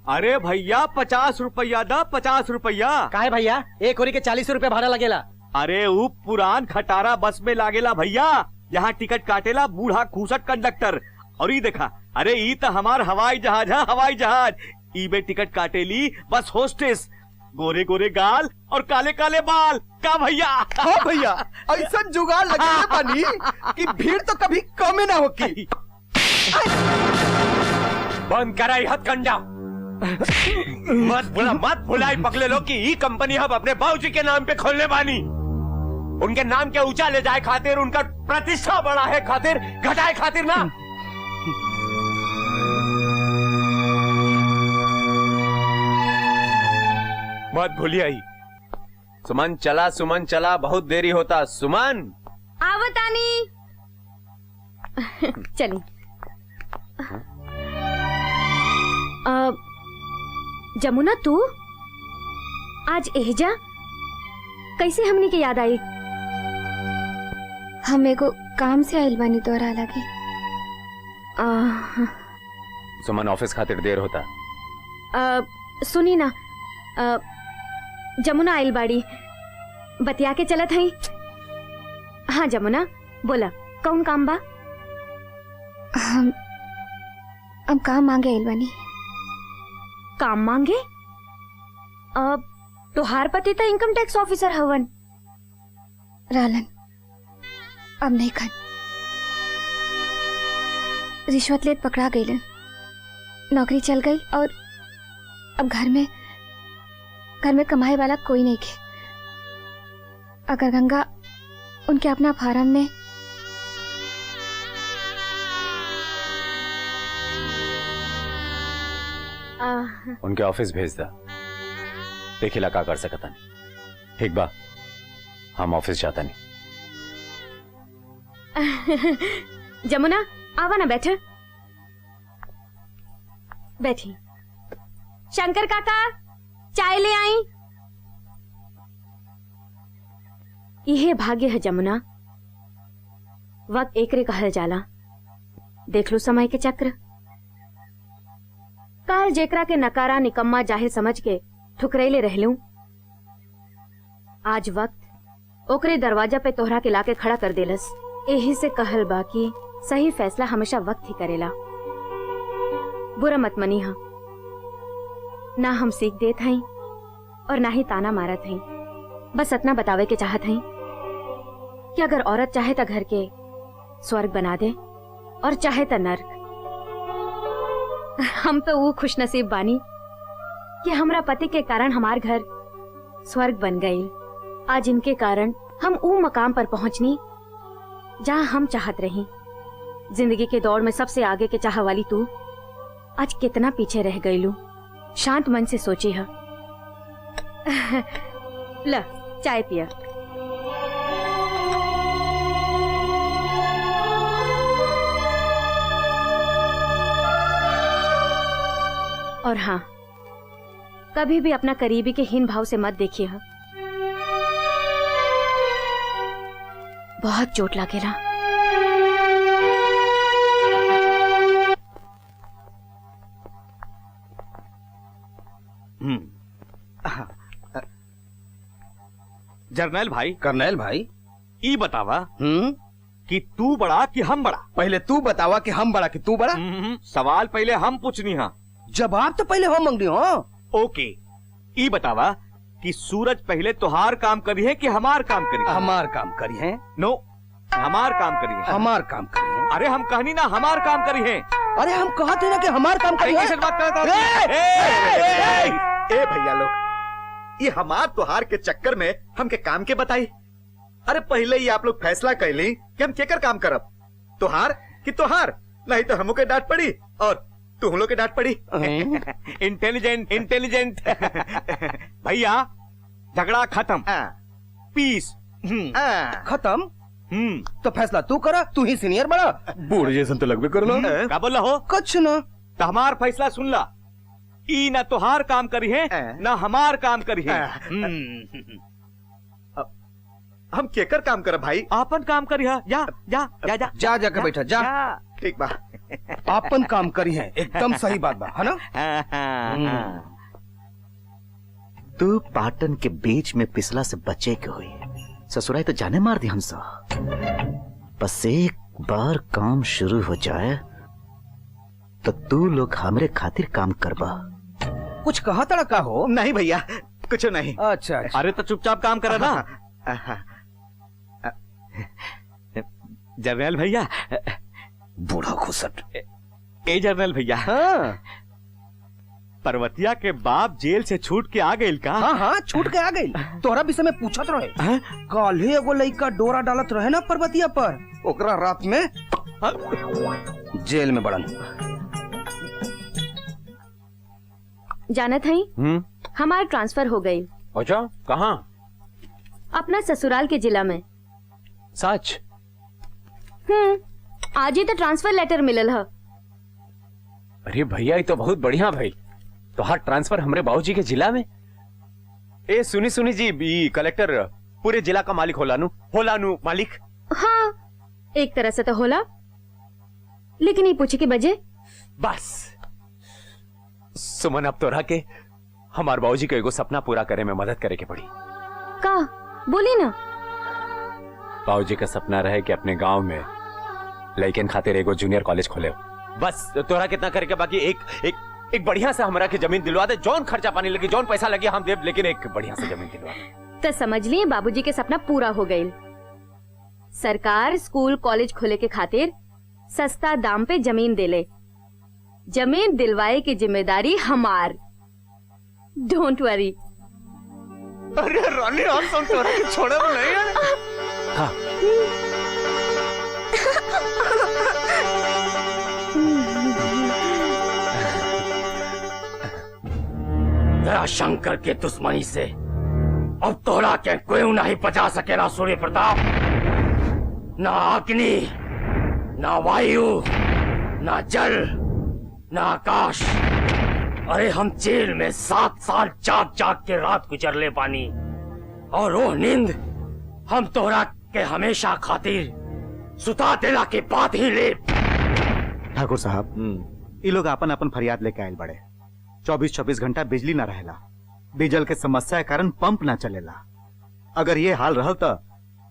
अरे भैया 50 रुपया दा, 50 रुपया। काहे भैया, एक ओरी के 40 रुपया भाड़ा लगेला। अरे वो पुरान खटारा बस में लागेला भैया, यहाँ टिकट काटेला बूढ़ा खूसट कंडक्टर। और ये देखा, अरे ई तो हमार हवाई जहाज है, हवाई जहाज। ई बे टिकट काटेली बस होस्टेस, गोरे गोरे गाल और काले काले बाल। का भैया? हाँ भैया, ऐसा जुगाड़ लगे पानी कि भीड़ तो कभी कम ना होगी। बंद कराई हथकंडा। मत भुलाई पगले लोग की ई कंपनी हम अपने बाबूजी के नाम पे खोलने बानी। उनके नाम के ऊंचा ले जाए खातिर, उनका प्रतिष्ठा बढ़ा है खातिर, घटाए खातिर ना। मत भूलिए आई। सुमन चला, बहुत देरी होता। सुमन आवतानी। चली। जमुना तू आज एहजा कैसे हमनी के याद आई? हम एगो काम से आइल बानी तोरा लगे। सुमन ऑफिस खातिर देर होता। सुनी ना, जमुना आइल बाड़ी, बतिया के चलत हई। हाँ जमुना बोला, कौन काम बा? हम काम मांगे आइल बानी। काम मांगे? अब तोहार पति तो इनकम टैक्स ऑफिसर हवन। रालन अब नहीं खन, रिश्वत लेत पकड़ा गई, नौकरी चल गई और अब घर में कमाए वाला कोई नहीं खे। अगर गंगा उनके अपना फार्म में उनके ऑफिस भेज दा, देखिला का कर सकता। ठीक बा, हम ऑफिस जाता नहीं। जमुना आवा ना, बैठे बैठी। शंकर काका चाय ले आई। यह भाग्य है जमुना, वक्त एकरे कहल जाला। देख लो समय के चक्र। काल जेकरा के नकारा निकम्मा जाहिर समझ के ठुकरेले रह लूं, आज वक्त ओकरे दरवाजा पे तोहरा के लाके खड़ा कर देलस। यही से कहल बाकी सही फैसला हमेशा वक्त ही करेला। बुरा मत मनी हा, ना हम सीख देत हई और ना ही ताना मारत हई। बस इतना बतावे के चाहत हई कि अगर औरत चाहे तो घर के स्वर्ग बना दे और चाहे तो नर्क। हम तो वो खुशनसीब बानी कि हमरा पति के कारण हमार घर स्वर्ग बन गई। आज इनके कारण हम ऊ मकाम पर पहुंचनी जहां हम चाहत रही। जिंदगी के दौड़ में सबसे आगे के चाह वाली तू आज कितना पीछे रह गई लू। शांत मन से सोची है। ल चाय पिया। और हाँ, कभी भी अपना करीबी के हीन भाव से मत देखिए। बहुत चोट लागेला। जर्नैल भाई, कर्नैल भाई, ई बतावा कि तू बड़ा कि हम बड़ा? पहले तू बतावा कि हम बड़ा कि तू बड़ा। सवाल पहले हम पूछनी हा, जवाब तो पहले हम मांगनी हो। ओके, ई बतावा कि सूरज पहले तोहार काम करी है कि हमार काम करी है? हमार काम करी है। नो, हमार काम करी है। हमार काम करी है। अरे हम कहनी ना हमार काम करी है। अरे हम कहते ना कि हमार काम करी है। कैसे बात करता ए भैया लोग, ये हमार तोहार के चक्कर में हमके काम के बताई। अरे पहले ही आप लोग फैसला कर ली कि हम केकर काम करब, तोहार कि तोहार। नहीं तो हमको डांट पड़ी और तुम लोग के डांट पड़ी। Intelligent intelligent. भैया झगड़ा खत्म, पीस खत्म। तो फैसला तू करा, तू ही सीनियर बड़ा। बूढ़ जैसन तो लगभग कर लो। क्या बोल रहा हो? कुछ ना। तो हमार फैसला सुन ला, ई ना तोहार काम करी है ना हमार काम करी है। हम केकर काम करब भाई? आपन काम करी है। जा जा जा जा जा जाके बैठा जा। ठीक बा। आपन काम करी है, एकदम सही बात बा, है ना? तू पाटन के बीच में पिसला से बचे के हुई ससुराई तो जाने मार दी हमसे। बस एक बार काम शुरू हो जाए तो तू लोग हमरे खातिर काम करबा। कुछ कहा तड़ा का हो? नहीं भैया, कुछ नहीं। अच्छा, अच्छा। अरे तो चुपचाप काम करा ना। जर्नैल भैया, बूढ़ा खुसट। ए जर्नैल भैया, हाँ। पर्वतिया के बाप जेल से छूट के आ गई का? हाँ हाँ, छूट के आ गई। तोहरा विषय में पूछत रहे। काल्हे एगो लइका डोरा डालत रहे ना पर्वतिया पर, ओकरा रात में जेल में बड़न। जानत हई, हमार ट्रांसफर हो गई। अच्छा, कहाँ? अपना ससुराल के जिला में। सच? आज ही तो ट्रांसफर लेटर मिलल है। अरे भैया, ये तो बहुत बढ़िया भाई। तो हर ट्रांसफर हमरे बाबूजी के जिला में। ए सुनी सुनी जी, बी कलेक्टर पूरे जिला का मालिक होलानु मालिक। हाँ, एक तरह से तो होला, लेकिन ये पूछे के बजे बस सुमन, अब तो रह के हमारे बाबूजी को एगो सपना पूरा करे में मदद करे के पड़ी। का बोली ना? बाबूजी का सपना रहे कि अपने गांव में लड़कन खातिर एगो जूनियर कॉलेज खोले। बस तोरा कितना करके बाकी एक बढ़िया सा हमरा के जमीन दिलवा दे। जौन खर्चा पानी लगी, जौन पैसा लगी हम देव, लेकिन एक बढ़िया सा जमीन दिलवा दे। तो समझ लिए बाबूजी के सपना पूरा हो गई। सरकार स्कूल कॉलेज खोले के खातिर सस्ता दाम पे जमीन देले। जमीन दिलवाए की जिम्मेदारी हमार। Don't worry. अरे रानी, आप सब तोरा के छोड़े नहीं है। हाँ। शंकर के दुश्मनी से अब तोरा के कोई नहीं बचा सकेला सूर्य प्रताप। ना अग्नि, ना वायु, ना जल, ना आकाश। अरे हम जेल में 7 साल जाग जाग के रात गुजर ले पानी, और वो नींद हम तोरा के हमेशा खातिर सुता देला के बाद ही ले। ठाकुर साहब, ये लोग अपन अपन फरियाद लेके आयल बड़े। 24-24 घंटा बिजली न रहेला, डीजल के समस्या के कारण पंप न चलेला। अगर ये हाल रहल तो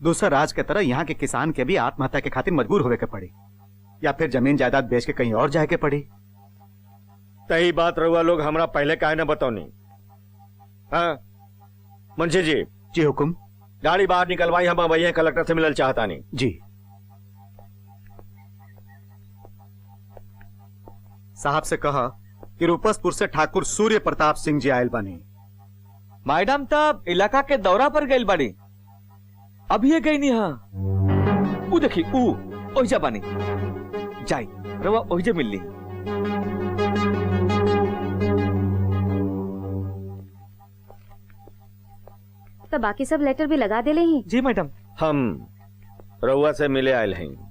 दूसर राज्य के तरह यहाँ के किसान के भी आत्महत्या के खातिर मजबूर होवे के पड़ी, या फिर जमीन जायदाद बेच के कहीं और जाए के पड़ी। तही बात रहुआ लोग हमरा पहले काहे न बतौनी? हाँ मुंशी जी। जी हुकुम। गाड़ी बाहर निकलवाई, हम वही कलेक्टर से मिलल चाहता नहीं। जी साहब से कहा कि रूपसपुर से ठाकुर सूर्य प्रताप सिंह जी आयल बनी। मैडम तब इलाका के दौरा पर गई बाड़ी, अभी ये गई नहीं। हाँ ऊ देखी, ऊ ओहिजा बानी, जाई रवा ओहिजे मिलनी। तो बाकी सब लेटर भी लगा दे ही। जी मैडम। हम रउआ से मिले आयल हैं।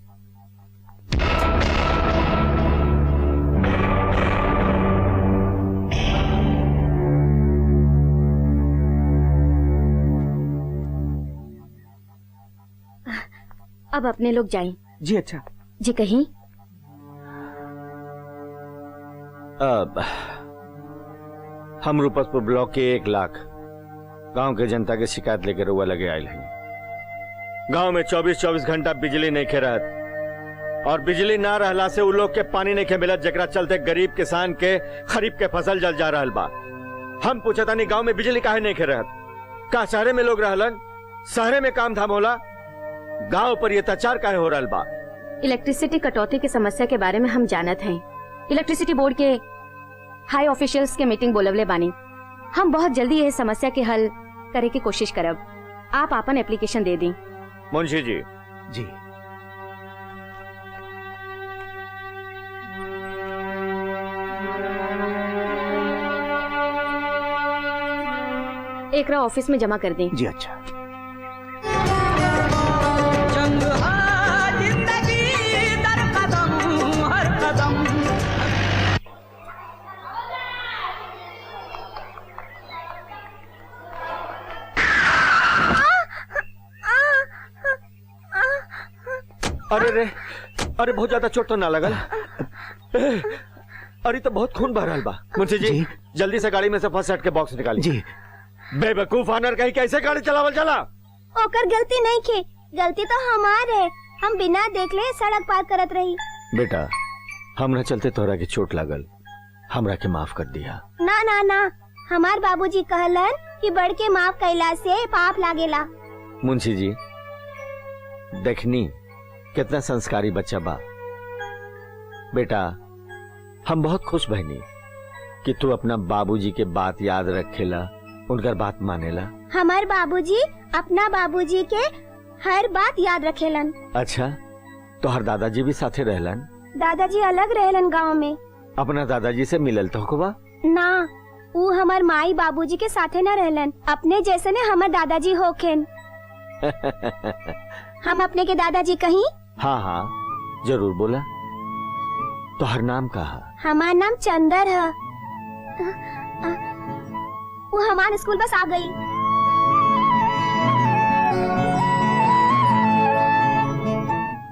अब अपने लोग जाएं। जी अच्छा। जी कहीं अब हम रूपसपुर ब्लॉक के 1 लाख गांव के जनता के शिकायत लेकर रउआ लगे आयल हैं। गांव में 24-24 घंटा बिजली नहीं खे रहत, और बिजली ना रहला से उ लोग के पानी नहीं खे मिलत, जकरा चलते गरीब किसान के खरीफ के फसल जल जा रहल बा। हम पूछतानी गांव में बिजली काहे नहीं खे रहत? का शहरे में लोग रहलन, शहरे में काम धाम होला, गांव पर ये अत्याचार काहे हो रहल बा? इलेक्ट्रिसिटी कटौती की समस्या के बारे में हम जानत हैं। इलेक्ट्रिसिटी बोर्ड के हाई ऑफिशियल्स के मीटिंग बोलवले बानी। हम बहुत जल्दी यह समस्या के हल करे की कोशिश करब। आप अपन एप्लीकेशन दे दी। मुंशी जी। जी एकरा ऑफिस में जमा कर दें। जी अच्छा। अरे रे, अरे बहुत ज्यादा चोट तो ना लगल? अरे तो बहुत खून बह रहा बा। मुंशी जी जल्दी से गाड़ी में से फर्स्ट एड के बॉक्स निकालिए। जी। बेवकूफ आनर कहीं कैसे गाड़ी चलावल चला? ओकर गलती नहीं खे, गलती तो हमार है। हम बिना देखले सड़क पार करत रही। बेटा हमरा चलते तोहरा के चोट लागल, हमरा के माफ कर दिया। ना ना ना, हमार बाबूजी कहलन कि बड़ के माफ कैला से पाप लागेला। मुंशी जी देखनी कितना संस्कारी बच्चा बा। बेटा हम बहुत खुश बहनी कि तू अपना बाबूजी के बात याद रखेला, उनकर बात मानेला। हमार बाबूजी अपना बाबूजी के हर बात याद रखेलन। अच्छा तो हर दादाजी भी साथे रहलन? दादाजी अलग रहलन गांव में। अपना दादाजी से मिलल तो होगा? ना, वो हमार माई बाबूजी के साथे न रहलन। अपने जैसे ने हमार दादाजी होखेन। हम अपने के दादाजी कहीं? हाँ हाँ जरूर बोला। तो हर नाम कहा? हमार नाम चंदर है। वो हमारे स्कूल बस आ गई।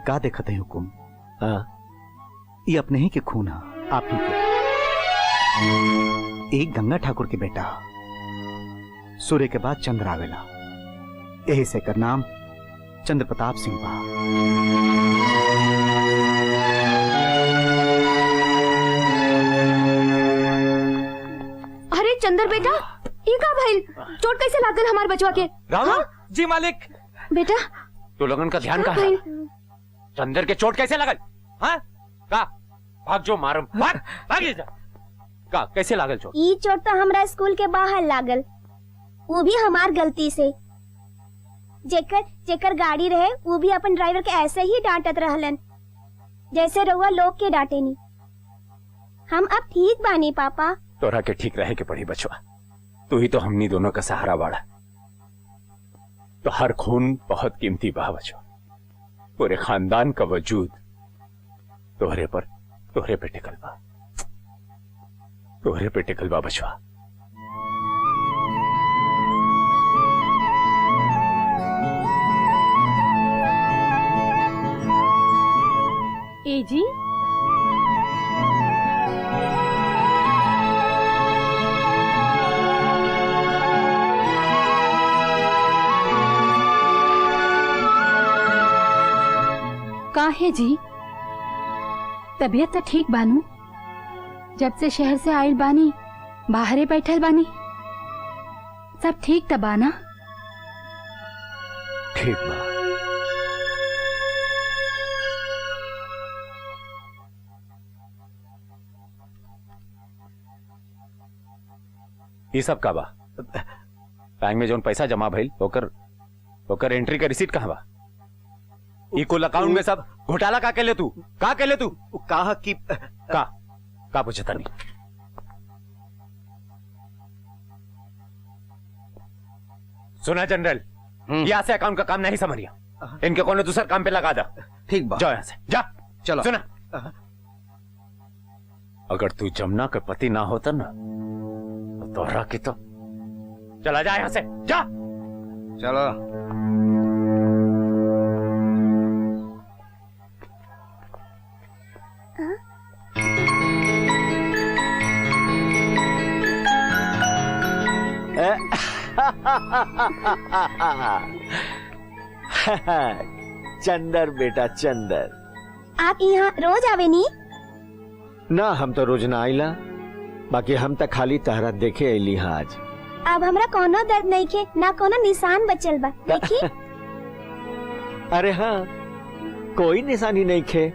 का देखते हैं हुकुम? ये अपने ही के खून है, आप ही के। एक गंगा ठाकुर के बेटा, सूर्य के बाद चंद्र आवेला, यही से कर नाम चंद्र प्रताप सिंह बा। अरे चंद्र बेटा, ये का भाई चोट कैसे लागल हमारे बचवा के? राम हाँ? जी मालिक। बेटा तो लोगन का ध्यान कहाँ है? चंद्र के चोट कैसे लगल? हाँ का भाग जो मारम, भाग भाग जा। का कैसे लागल चोट? ई चोट तो हमरा स्कूल के बाहर लागल, वो भी हमार गलती से। जेकर गाड़ी रहे वो भी अपन ड्राइवर के ऐसे ही डांटत रहलन जैसे रउआ लोग के डांटे नी। हम अब ठीक बानी पापा। तोरा के ठीक रहे के पड़ी बचवा, तू ही तो हमनी दोनों का सहारा बाड़ा। तो हर खून बहुत कीमती बा बचवा। पूरे खानदान का वजूद तोहरे पे टिकल बा, तोहरे पे टिकल बा बचवा। ए जी, का है जी? तबीयत तो ठीक बानू? जब से शहर से आयल बानी बाहरे बैठल बानी, सब ठीक त बाना? ठीक बा। ये सब का बा? बैंक में जोन पैसा जमा भइल ओकर एंट्री का रिसीट कहाँ बा? ई कुल अकाउंट में सब घोटाला का केले तू? कहा कि का पूछता नहीं? सुना जनरल, यहाँ से अकाउंट का काम नहीं समझिया, इनके कोनो दूसरा काम पे लगा दा। ठीक बा, जाओ यहाँ से, जा। चलो। सुना, अगर तू जमुना के पति ना होता ना तो तोहरा की तो चला जा यहाँ से, जा। चलो। चंदर बेटा चंदर, आप यहाँ रोज आवे नी? ना हम तो रोज ना आइला, बाकी हम तो खाली तहरा देखे अली हाँ आज। अब हमरा कोनो दर्द नहीं खे, ना कोनो निशान बचल बा, देखी। अरे हाँ, कोई निशानी नहीं खे।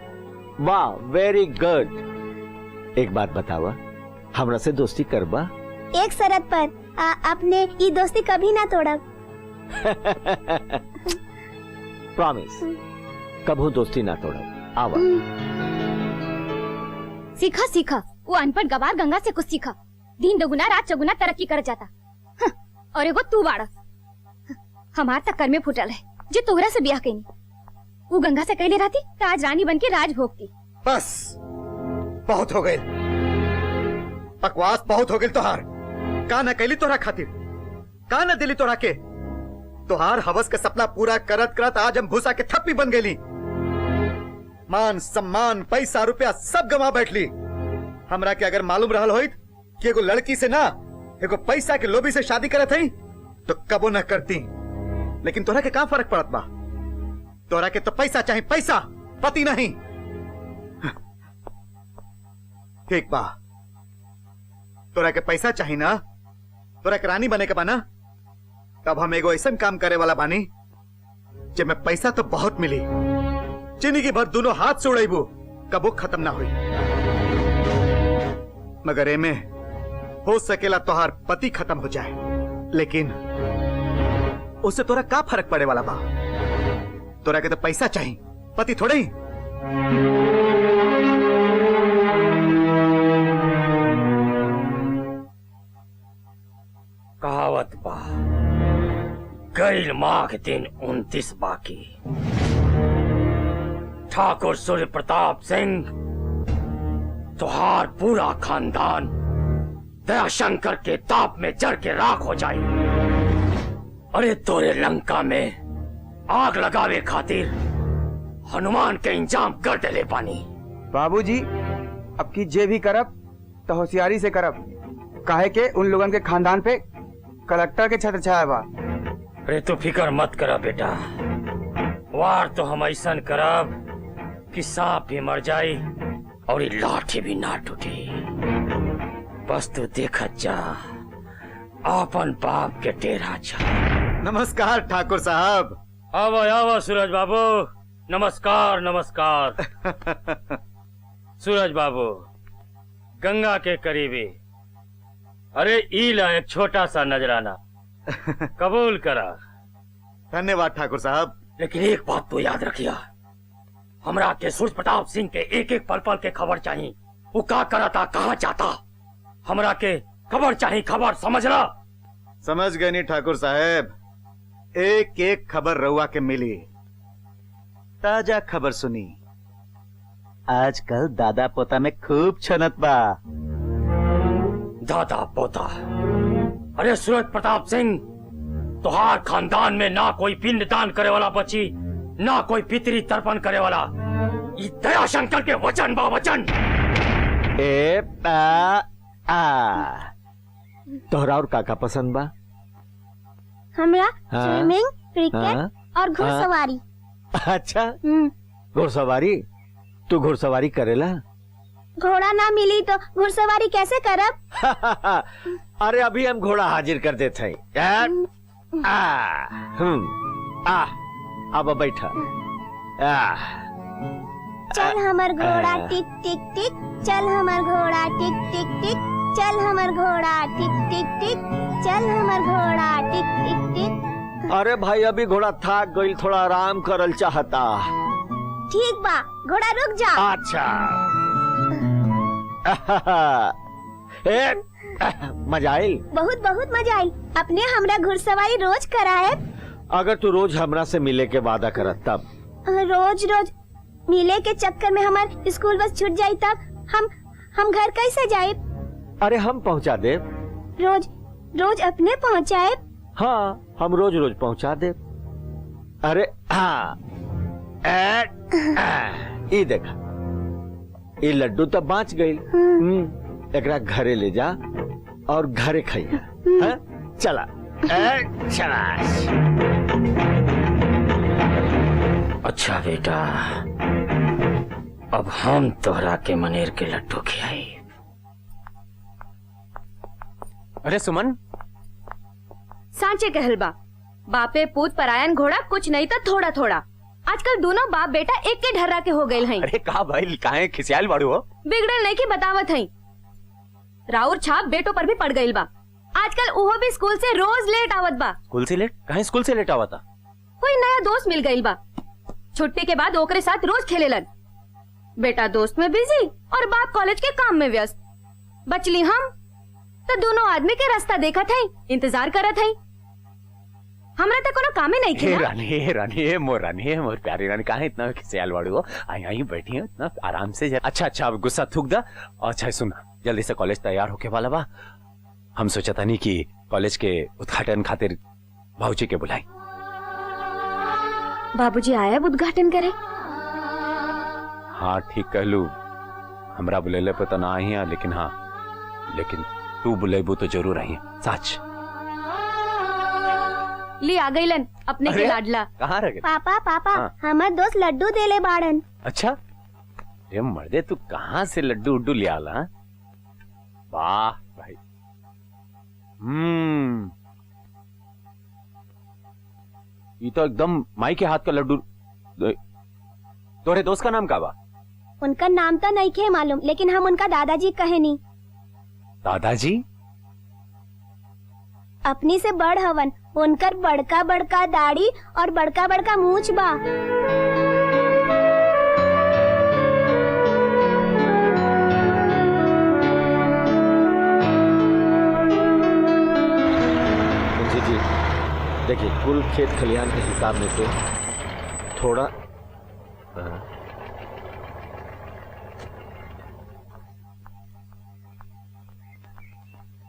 वाह, वेरी गुड। एक बात बतावा, हमरा से दोस्ती करबा? एक शर्त पर, अपने ये दोस्ती कभी ना तोड़ब। प्रॉमिस, कभू दोस्ती ना तोड़ब। आवा। सीखा सीखा, वो अनपढ़ गवार गंगा से कुछ सीखा। दिन दोगुना रात चौगुना तरक्की कर जाता। और एगो तू बाड़ा, हमार तक कर में फुटल है जो तोहरा से ब्याह कईनी। वो गंगा से कैले रहती तो आज रानी बन के राज भोगती। बस बहुत हो गए, बकवास बहुत हो गई। तोहार का न कैली तोहरा खातिर, का न दिली तोहरा के। तोहार हवस के सपना पूरा करत करत आज हम भूसा के थप्पी बन गई। मान सम्मान पैसा रुपया सब गवा बैठली। हमरा के अगर मालूम रहल होइत कि एगो लड़की से ना एगो पैसा के लोभी से शादी करत हई तो कबो न करती। लेकिन तोहरा के का फर्क पड़त बा? तोहरा के तो पैसा चाहिए, पैसा, पति नहीं। ठीक बा, तोरा के पैसा चाहिए ना, तोरा के रानी बने के बना, तब हम एगो ऐसा काम करे वाला बानी जिसमें पैसा तो बहुत मिली, जिंदगी भर दोनों हाथ से उड़ेबू, कबो खत्म ना हुई। मगर एमे हो सकेला तोहार पति खत्म हो जाए, लेकिन उससे तोरा का फर्क पड़े वाला बा? तोरा के तो पैसा चाहिए, पति थोड़े ही। कहावत बा, गैल माघ दिन 29 बाकी। ठाकुर सूर्य प्रताप सिंह, तुहार पूरा खानदान दयाशंकर के ताप में जड़ के राख हो जाए। अरे तोरे लंका में आग लगावे खातिर हनुमान के इंतजाम कर देले पानी। बाबूजी, अब की जे भी करब तो होशियारी से करब, काहे के उन लोगन के खानदान पे कलेक्टर के छत्र छाया बा। अरे तू फिकर मत करा बेटा, वार तो हम ऐसा करब कि सांप भी मर जाए और ये लाठी भी ना टूटे। बस तू देखत जा, आपन बाप के टेरा जा। नमस्कार ठाकुर साहब। आवो आवो सूरज बाबू, नमस्कार नमस्कार। सूरज बाबू, गंगा के करीबी, अरे ईला एक छोटा सा नजराना कबूल करा। धन्यवाद ठाकुर साहब। लेकिन एक बात तो याद रखिया, हमरा के सूर्य प्रताप सिंह के एक एक पल पल के खबर चाहिए। वो का करता, कहाँ जाता, हमरा के खबर चाहिए, खबर, समझ ला? समझ गए नहीं ठाकुर साहब, एक एक खबर रउआ के मिली। ताजा खबर सुनी, आजकल दादा पोता में खूब छनत बा। दादा पोता? अरे सूरज प्रताप सिंह, तुहार खानदान में ना कोई पिंड दान करे वाला बची, ना कोई पितरी तर्पण करे वाला। ई दया शंकर के वचन बा, वचन। तोहरा और काका पसंद बा? हमरा हाँ? स्विमिंग, क्रिकेट हाँ? और घुड़सवारी। अच्छा, घुड़सवारी? तू घुड़सवारी करेला? घोड़ा ना मिली तो घुड़सवारी कैसे करब? अरे अभी हम घोड़ा हाजिर कर देते हैं। अब बैठा। चल हमर घोड़ा टिक टिक टिक, चल हमर घोड़ा टिक टिक टिक, चल हमर घोड़ा टिक टिक टिक, चल हमर घोड़ा टिक टिक टिक। अरे भाई अभी घोड़ा थक गई, थोड़ा आराम करल चाहता। ठीक बा, घोड़ा रुक जा। अच्छा। मजा आयल? बहुत बहुत मजा आई। अपने हमरा घुड़सवारी रोज कराए। अगर तू रोज हमरा से मिले के वादा करत तब। रोज रोज मिले के चक्कर में हमार स्कूल बस छूट जाई तब हम घर कैसे जाए? अरे हम पहुंचा दे। रोज रोज अपने पहुंचाए? हाँ, हम रोज रोज पहुंचा दे। अरे हाँ, ये देखा, ये लड्डू तो बाँच गई। एकरा घरे ले जा और घरे खाइया। चला चला। अच्छा बेटा, अब हम तोहरा के मनेर के लड्डू खियाई। अरे सुमन, सांचे कहलबा, बापे पूत परायन घोड़ा कुछ नहीं तो थोड़ा थोड़ा। आजकल दोनों बाप बेटा एक के ढर्रा के हो गए हैं। अरे का भाई, काहे खिसियाल बाड़ू हो? बिगड़ल नहीं की बतावत है। राउर छाप बेटों पर भी पड़ गई बा। आजकल उहो भी स्कूल से रोज लेट आवत बा। स्कूल से लेट? कहीं स्कूल से लेट आवा था? कोई नया दोस्त मिल गई बा, छुट्टी के बाद ओकरे साथ रोज खेलेलन। बेटा दोस्त में बिजी और बाप कॉलेज के काम में व्यस्त। बचली हम तो दोनों आदमी के रास्ता देखत है, इंतजार करत है। हमरा तो कोनो कामे नहीं किया। रानी मोर प्यारी रानी, काहे इतना खिसियाल बाड़ू हो? आई बैठी है इतना आराम से। अच्छा अब गुस्सा थूक दा। अच्छा सुना, जल्दी से कॉलेज तैयार होके वाला बा। हम सोचा था नहीं कि कॉलेज के उद्घाटन खातिर बाबूजी के बुलाई। बाबूजी आया उद्घाटन करे? हाँ ठीक कहलू, हमरा बुलेले पे तो ना आई है, लेकिन तू बुलेबू तो जरूर आई है। सच ली आ गईलन अपने के लाडला। कहाँ रह गए? पापा हमार दोस्त लड्डू देले बाड़न। अच्छा, ये मर्दे तू कहाँ से लड्डू उड्डू ले आला? वाह भाई। ये तो एकदम माई के हाथ का लड्डू। तोरे दोस्त का नाम का बा? उनका नाम तो नहीं खे मालूम, लेकिन हम उनका दादाजी कहे नी। दादाजी? अपनी से बड़ हवन, उनकर बड़का बड़का दाढ़ी और बड़का बड़का मूछ बा। जी देखिए, कुल खेत खलिहान के हिसाब में से थोड़ा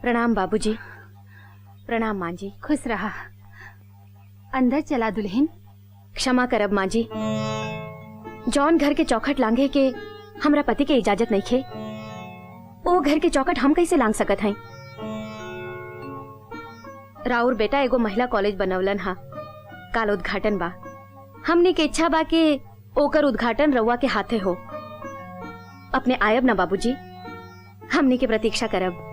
प्रणाम बाबूजी। प्रणाम माँ जी। खुश रहा। अंदर चला दुल्हन। क्षमा करब माँ जी, जौन घर के चौखट लांघे के हमरा पति के इजाजत नहीं खे, वो घर के चौखट हम कैसे लांघ सकत हैं? राउर बेटा एगो महिला कॉलेज बनवलन हा, काल उद्घाटन बा। हमने के इच्छा बा के ओकर उद्घाटन रउआ के हाथे हो। अपने आयब ना बाबूजी, हमने के प्रतीक्षा करब।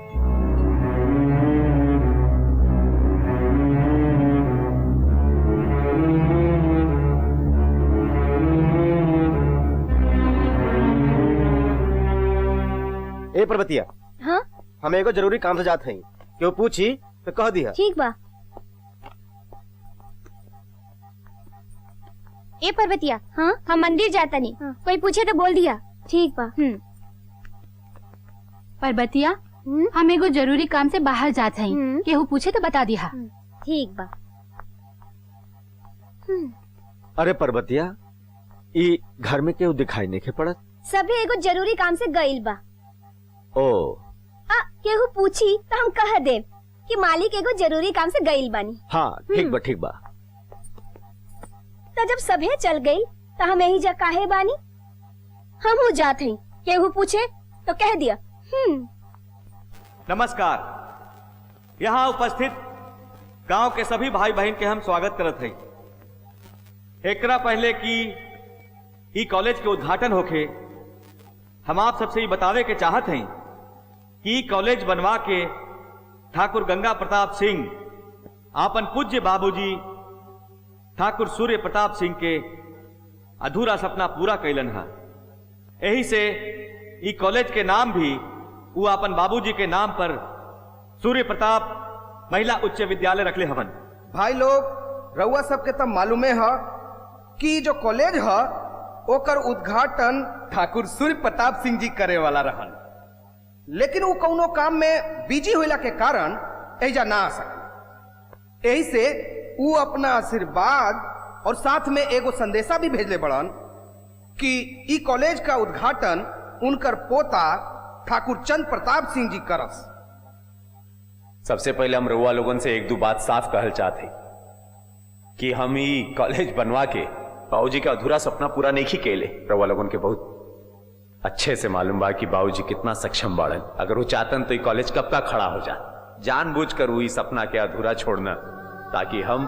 ए पर्वतिया, हाँ? हम एगो जरूरी काम से जात हई, क्यों पूछी तो कह दिया। ठीक बा। ए पर्वतिया, हाँ? हम मंदिर जाता नहीं। कोई पूछे तो बोल दिया। ठीक बा। पर्वतिया, हम एगो जरूरी काम से बाहर जात हई, केहू पूछे तो बता दिया। ठीक बा। अरे पर्वतिया, ई घर में केहू दिखाई नहीं के पड़त। सभी एगो जरूरी काम से गइल बा। ओ केहू पूछी तो हम कह देव कि मालिक एगो जरूरी काम से गइल बानी। हाँ ठीक बा ठीक बा। तो जब सभे चल गई तो हम यही जा काहे बानी? हम हो जात हई, केहू पूछे तो कह दिया। नमस्कार। यहाँ उपस्थित गांव के सभी भाई बहन के हम स्वागत करत हई। एकरा पहले कि ई कॉलेज के उद्घाटन होके हम आप सबसे ये बतावे के चाहत हई कि ई कॉलेज बनवा के ठाकुर गंगा प्रताप सिंह आपन पूज्य बाबूजी ठाकुर सूर्य प्रताप सिंह के अधूरा सपना पूरा कैलन है। यही से ई कॉलेज के नाम भी वो अपन बाबूजी के नाम पर सूर्य प्रताप महिला उच्च विद्यालय रखले हवन। भाई लोग, रउआ सबके तब मालूमे है कि जो कॉलेज है ओकर उद्घाटन ठाकुर सूर्य प्रताप सिंह जी करे वाला रहन, लेकिन वो कौनो काम में बिजी होला के कारण एजा ना आ सकल। यही से वो अपना आशीर्वाद और साथ में एगो संदेशा भी भेजले बड़न कि ई कॉलेज का उद्घाटन उनकर पोता ठाकुर चंद प्रताप सिंह जी करस। सबसे पहले हम रउआ लोगन से एक दो बात साफ कहल चाहते कि हम ई कॉलेज बनवा के बाबूजी का अधूरा सपना पूरा नहीं केले। रउआ लोगन के बहुत अच्छे से मालूम बा कि बाबूजी कितना सक्षम बाड़न। अगर वो चाहतन तो ये कॉलेज कब का खड़ा हो जात। जानबूझकर वो इस सपना के अधूरा छोड़ना ताकि हम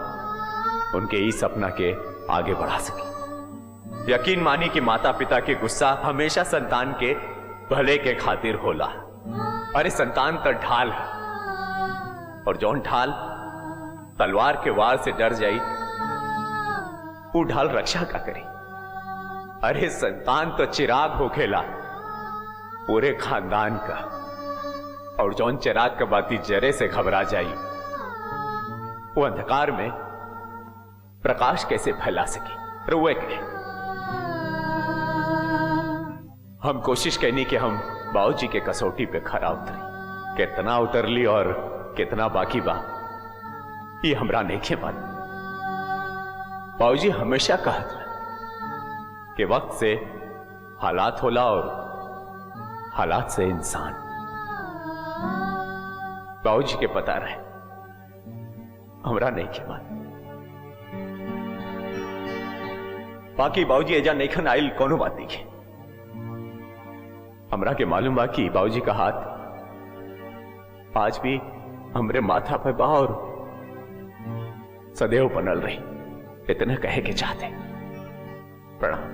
उनके इस सपना के आगे बढ़ा सके। यकीन मानी कि माता पिता के गुस्सा हमेशा संतान के भले के खातिर होला। अरे संतान तो ढाल है, और जौन ढाल तलवार के वार से डर जाई वो ढाल रक्षा का करी। अरे संतान तो चिराग हो खेला पूरे खानदान का, और जौन चिराग का बाती जरे से घबरा जाई वो अंधकार में प्रकाश कैसे फैला सके। रुए के हम कोशिश करनी कि हम बाबूजी के कसौटी पे खरा उतरी। कितना उतरली और कितना बाकी बा ये हमरा नहीं मालूम। बाबूजी हमेशा कहत रहे कि वक्त से हालात होला और हालात से इंसान। बाबूजी के पता रहे, हमरा नहीं मालूम। बाकी बाबूजी एजा नहीं खन आइल कोनो बात नहीं है। हमरा के मालूम बा कि बाबूजी का हाथ आज भी हमरे माथा पे बा और सदैव बनल रही। इतना कहे के चाहते प्रणाम।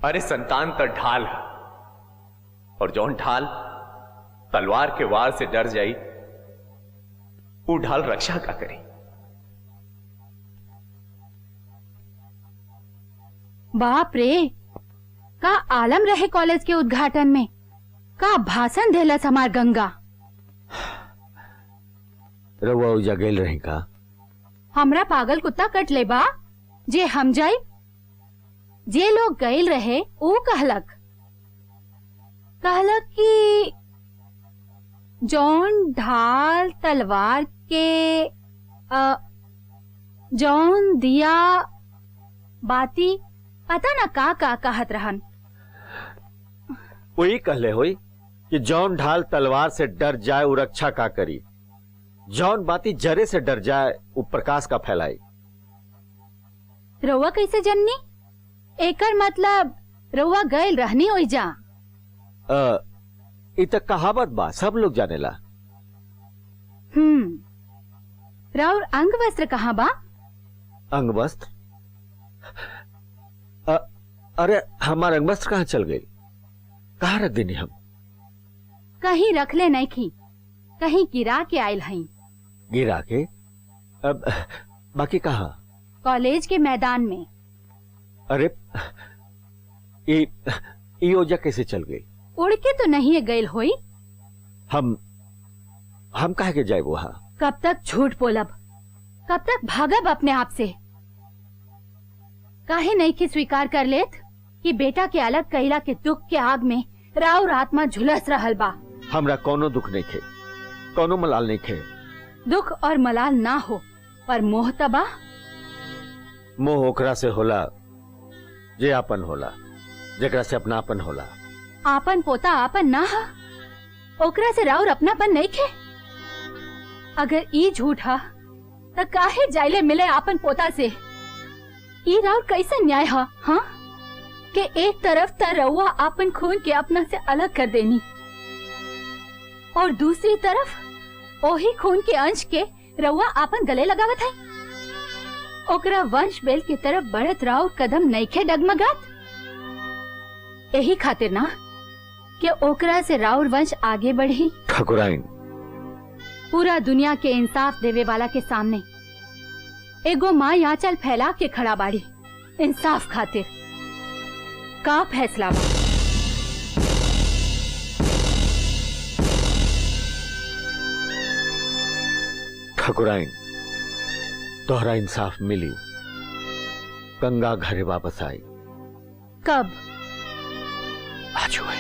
अरे संतान तो ढाल है, और जौन ढाल तलवार के वार से डर जाई वो ढाल रक्षा का करी। बाप रे, का आलम रहे कॉलेज के उद्घाटन में, का भाषण देलस हमार गंगा। रउआ उजा गेल रही का? हमरा पागल कुत्ता कट ले बा जे हम जाई। जे लोग गइल रहे वो कहलक कि जौन ढाल तलवार के जौन दिया बाती पता ना का कहत रहन। वही कहले होई कि जौन ढाल तलवार से डर जाए वो रक्षा का करी, जौन बाती जरे से डर जाए वो प्रकाश का फैलाई। रउआ कैसे जननी? एकर मतलब रउआ गइल रहनी ओई जा। इत कहावत बा, सब लोग जानेला। राउर अंग वस्त्र कहाँ बा? अंग वस्त्र? अरे हमार अंग वस्त्र कहाँ चल गई? कहाँ रख देनी हम? कहीं रख ले नहीं की, कहीं गिरा के आयल हई। गिरा के? अब बाकी कहाँ? कॉलेज के मैदान में। अरे ये ओजा कैसे चल गई? उड़ के तो नहीं गइल होई। हम काहे के जाए वहां? कब तक झूठ बोलब, कब तक भागब अपने आप से? काहे नहीं की स्वीकार कर लेत कि बेटा के अलग कहिला के दुख के आग में राउर आत्मा झुलस रहल बा। हमरा कोनो दुख नहीं खे, कोनो मलाल नहीं खे। दुख और मलाल ना हो पर मोह तबा मोह ओकरा से होला जे आपन होला, जेकरा से अपनापन होला। आपन पोता आपन ना हा, ओकरा से राउर अपनापन नहीं खे। अगर ई झूठ हा तो काहे जाइले मिले आपन पोता से? ई राउर कैसा न्याय हा? हाँ कि एक तरफ त रउआ आपन खून के अपना से अलग कर देनी और दूसरी तरफ ओही खून के अंश के रउआ आपन गले लगावत है। ओकरा वंश बेल की तरफ बढ़त राउर कदम नइखे डगमगात। यही खातिर ना कि ओकरा से राउर वंश आगे बढ़ी। ठाकुराइन, पूरा दुनिया के इंसाफ देवे वाला के सामने एगो माँ आंचल फैला के खड़ा बाड़ी इंसाफ खातिर। का फैसला बा? ठाकुराइन, तोहरा इंसाफ मिली। गंगा घरे वापस आई। कब? आज हुए।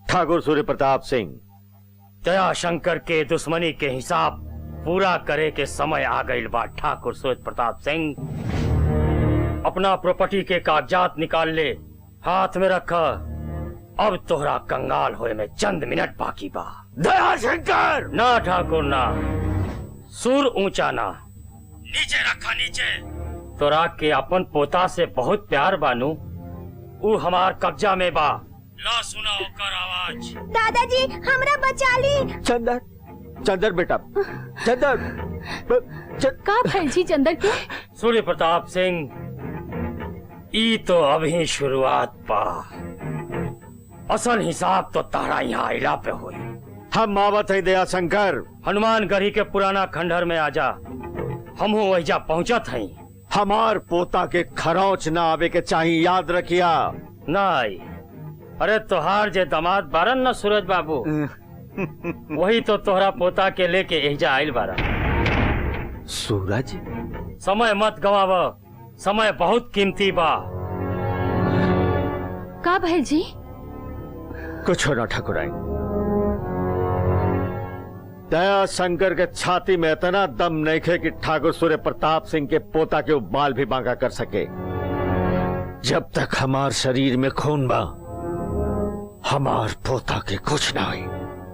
ठाकुर सूर्य प्रताप सिंह, दया शंकर के दुश्मनी के हिसाब पूरा करे के समय आ गई बा। ठाकुर सूर्य प्रताप सिंह, अपना प्रॉपर्टी के कागजात निकाल ले, हाथ में रखा। अब तोहरा कंगाल होए में चंद मिनट बाकी बा। दया शंकर! ना ठाकुर ना, सुर ऊंचा ना, नीचे रखा नीचे। तोरा के अपन पोता से बहुत प्यार बानू, ऊ हमार कब्जा में बा। ला सुना ओकर आवाज। दादाजी हमरा बचा ली। चंदर, चंदर बेटा, चंदर। का भैल जी चंदर के? सूर्य प्रताप सिंह, ई तो अभी शुरुआत पा, असल हिसाब तो तारा यहाँ आइला पे हुई। हम आवत है दया शंकर। हनुमान गढ़ी के पुराना खंडहर में आजा, हम वहीजा पहुँचत हई। हमार पोता के खरौच ना आवे के चाहिए, याद रखिया। ना आई। अरे तोहार जे दामाद बारन न सूरज बाबू, वही तो तोहरा पोता के लेके एहिजा आइल बारा। सूरज? समय मत गवाव, समय बहुत कीमती बा। का भैल जी? कुछ ना ठाकुराइन। दया शंकर के छाती में इतना दम नहीं खे कि ठाकुर सूर्य प्रताप सिंह के पोता के बाल भी बांका कर सके। जब तक हमार शरीर में खून बा, हमार पोता के कुछ ना हुई,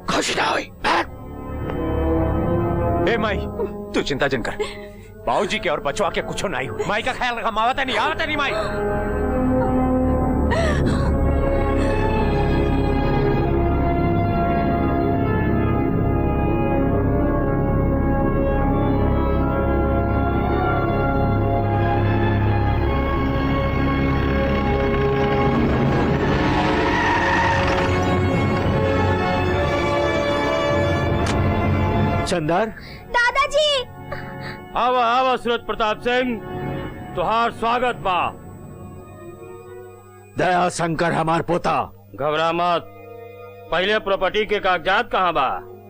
कुछ ना हुई। ए माई, तू चिंता जन कर, बाबूजी के और बचवा के कुछ नहीं हुई। माई का ख्याल रखा। आवता नहीं माई। चंदर, दादाजी। आवा आवा सूरज प्रताप सिंह, तुहार स्वागत बा। दया शंकर हमार पोता। घबरा मत, पहले प्रॉपर्टी के कागजात कहाँ बा?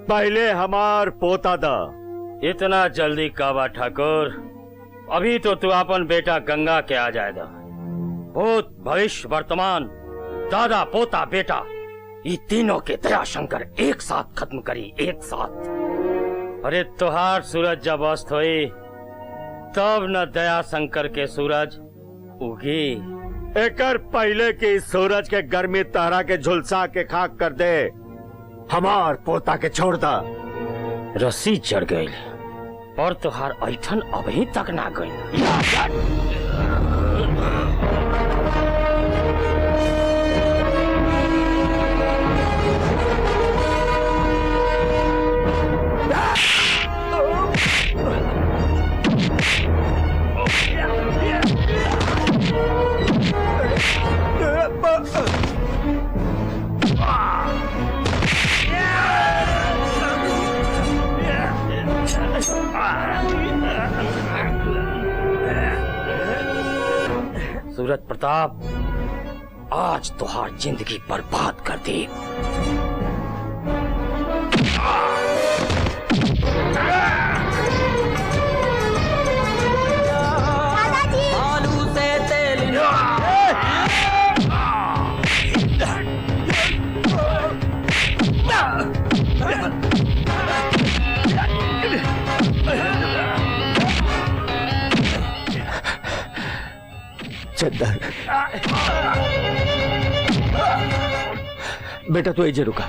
पहले हमार पोता दा। इतना जल्दी का बा ठाकुर? अभी तो तू अपन बेटा गंगा के आ जाएगा। भूत भविष्य वर्तमान, दादा पोता बेटा, ये तीनों के दया शंकर एक साथ खत्म करी, एक साथ। अरे तुहार सूरज जब अस्त हुई, तब न दया शंकर के सूरज उगी। एकर पहले की सूरज के गर्मी तहरा के झुलसा के खाक कर दे। हमार पोता के छोड़ दा। रस्सी चढ़ गई और तुहार ऐठन अभी तक ना गई। सूरज प्रताप, आज तुहार जिंदगी बर्बाद कर दी। दादाजी। आलू से तेल चंदन, बेटा तू ऐसे रुका।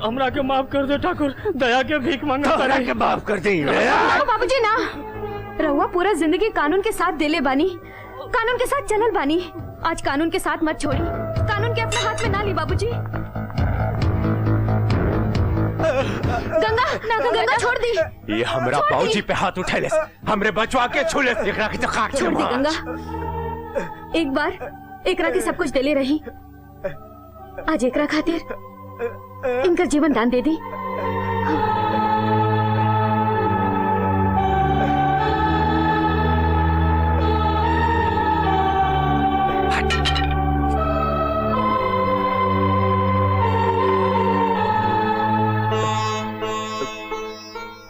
हमरा के माफ कर दे ठाकुर, दया के भीख मांगा के माफ कर दे। बाबूजी ना, रहुआ पूरा जिंदगी कानून के साथ देले बानी, कानून के साथ चलल बानी। आज कानून के साथ मत छोड़ी, कानून के अपने हाथ में ना ली बाबूजी। गंगा ना, गंगा छोड़ दी। ये हमरा बाबूजी पे हाथ उठेले, हमरे बचवा के छूले, एकरा के तो खाक छोड़ दी गंगा। एक बार एकरा के सब कुछ देले रही, आज एकरा खातिर इनका जीवन दान दे दी।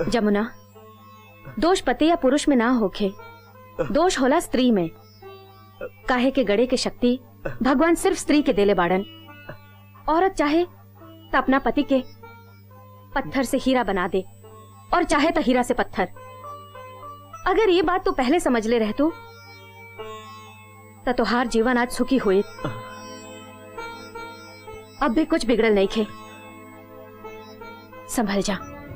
जमुना, दोष पति या पुरुष में ना होखे, दोष होला स्त्री में। काहे के गड़े के शक्ति भगवान सिर्फ स्त्री के देले बाड़न। औरत चाहे तो अपना पति के पत्थर से हीरा बना दे, और चाहे तो हीरा से पत्थर। अगर ये बात तू पहले समझ ले रहतू तो तुहार जीवन आज सुखी हुए। अब भी कुछ बिगड़ल नहीं खे, संभल जा।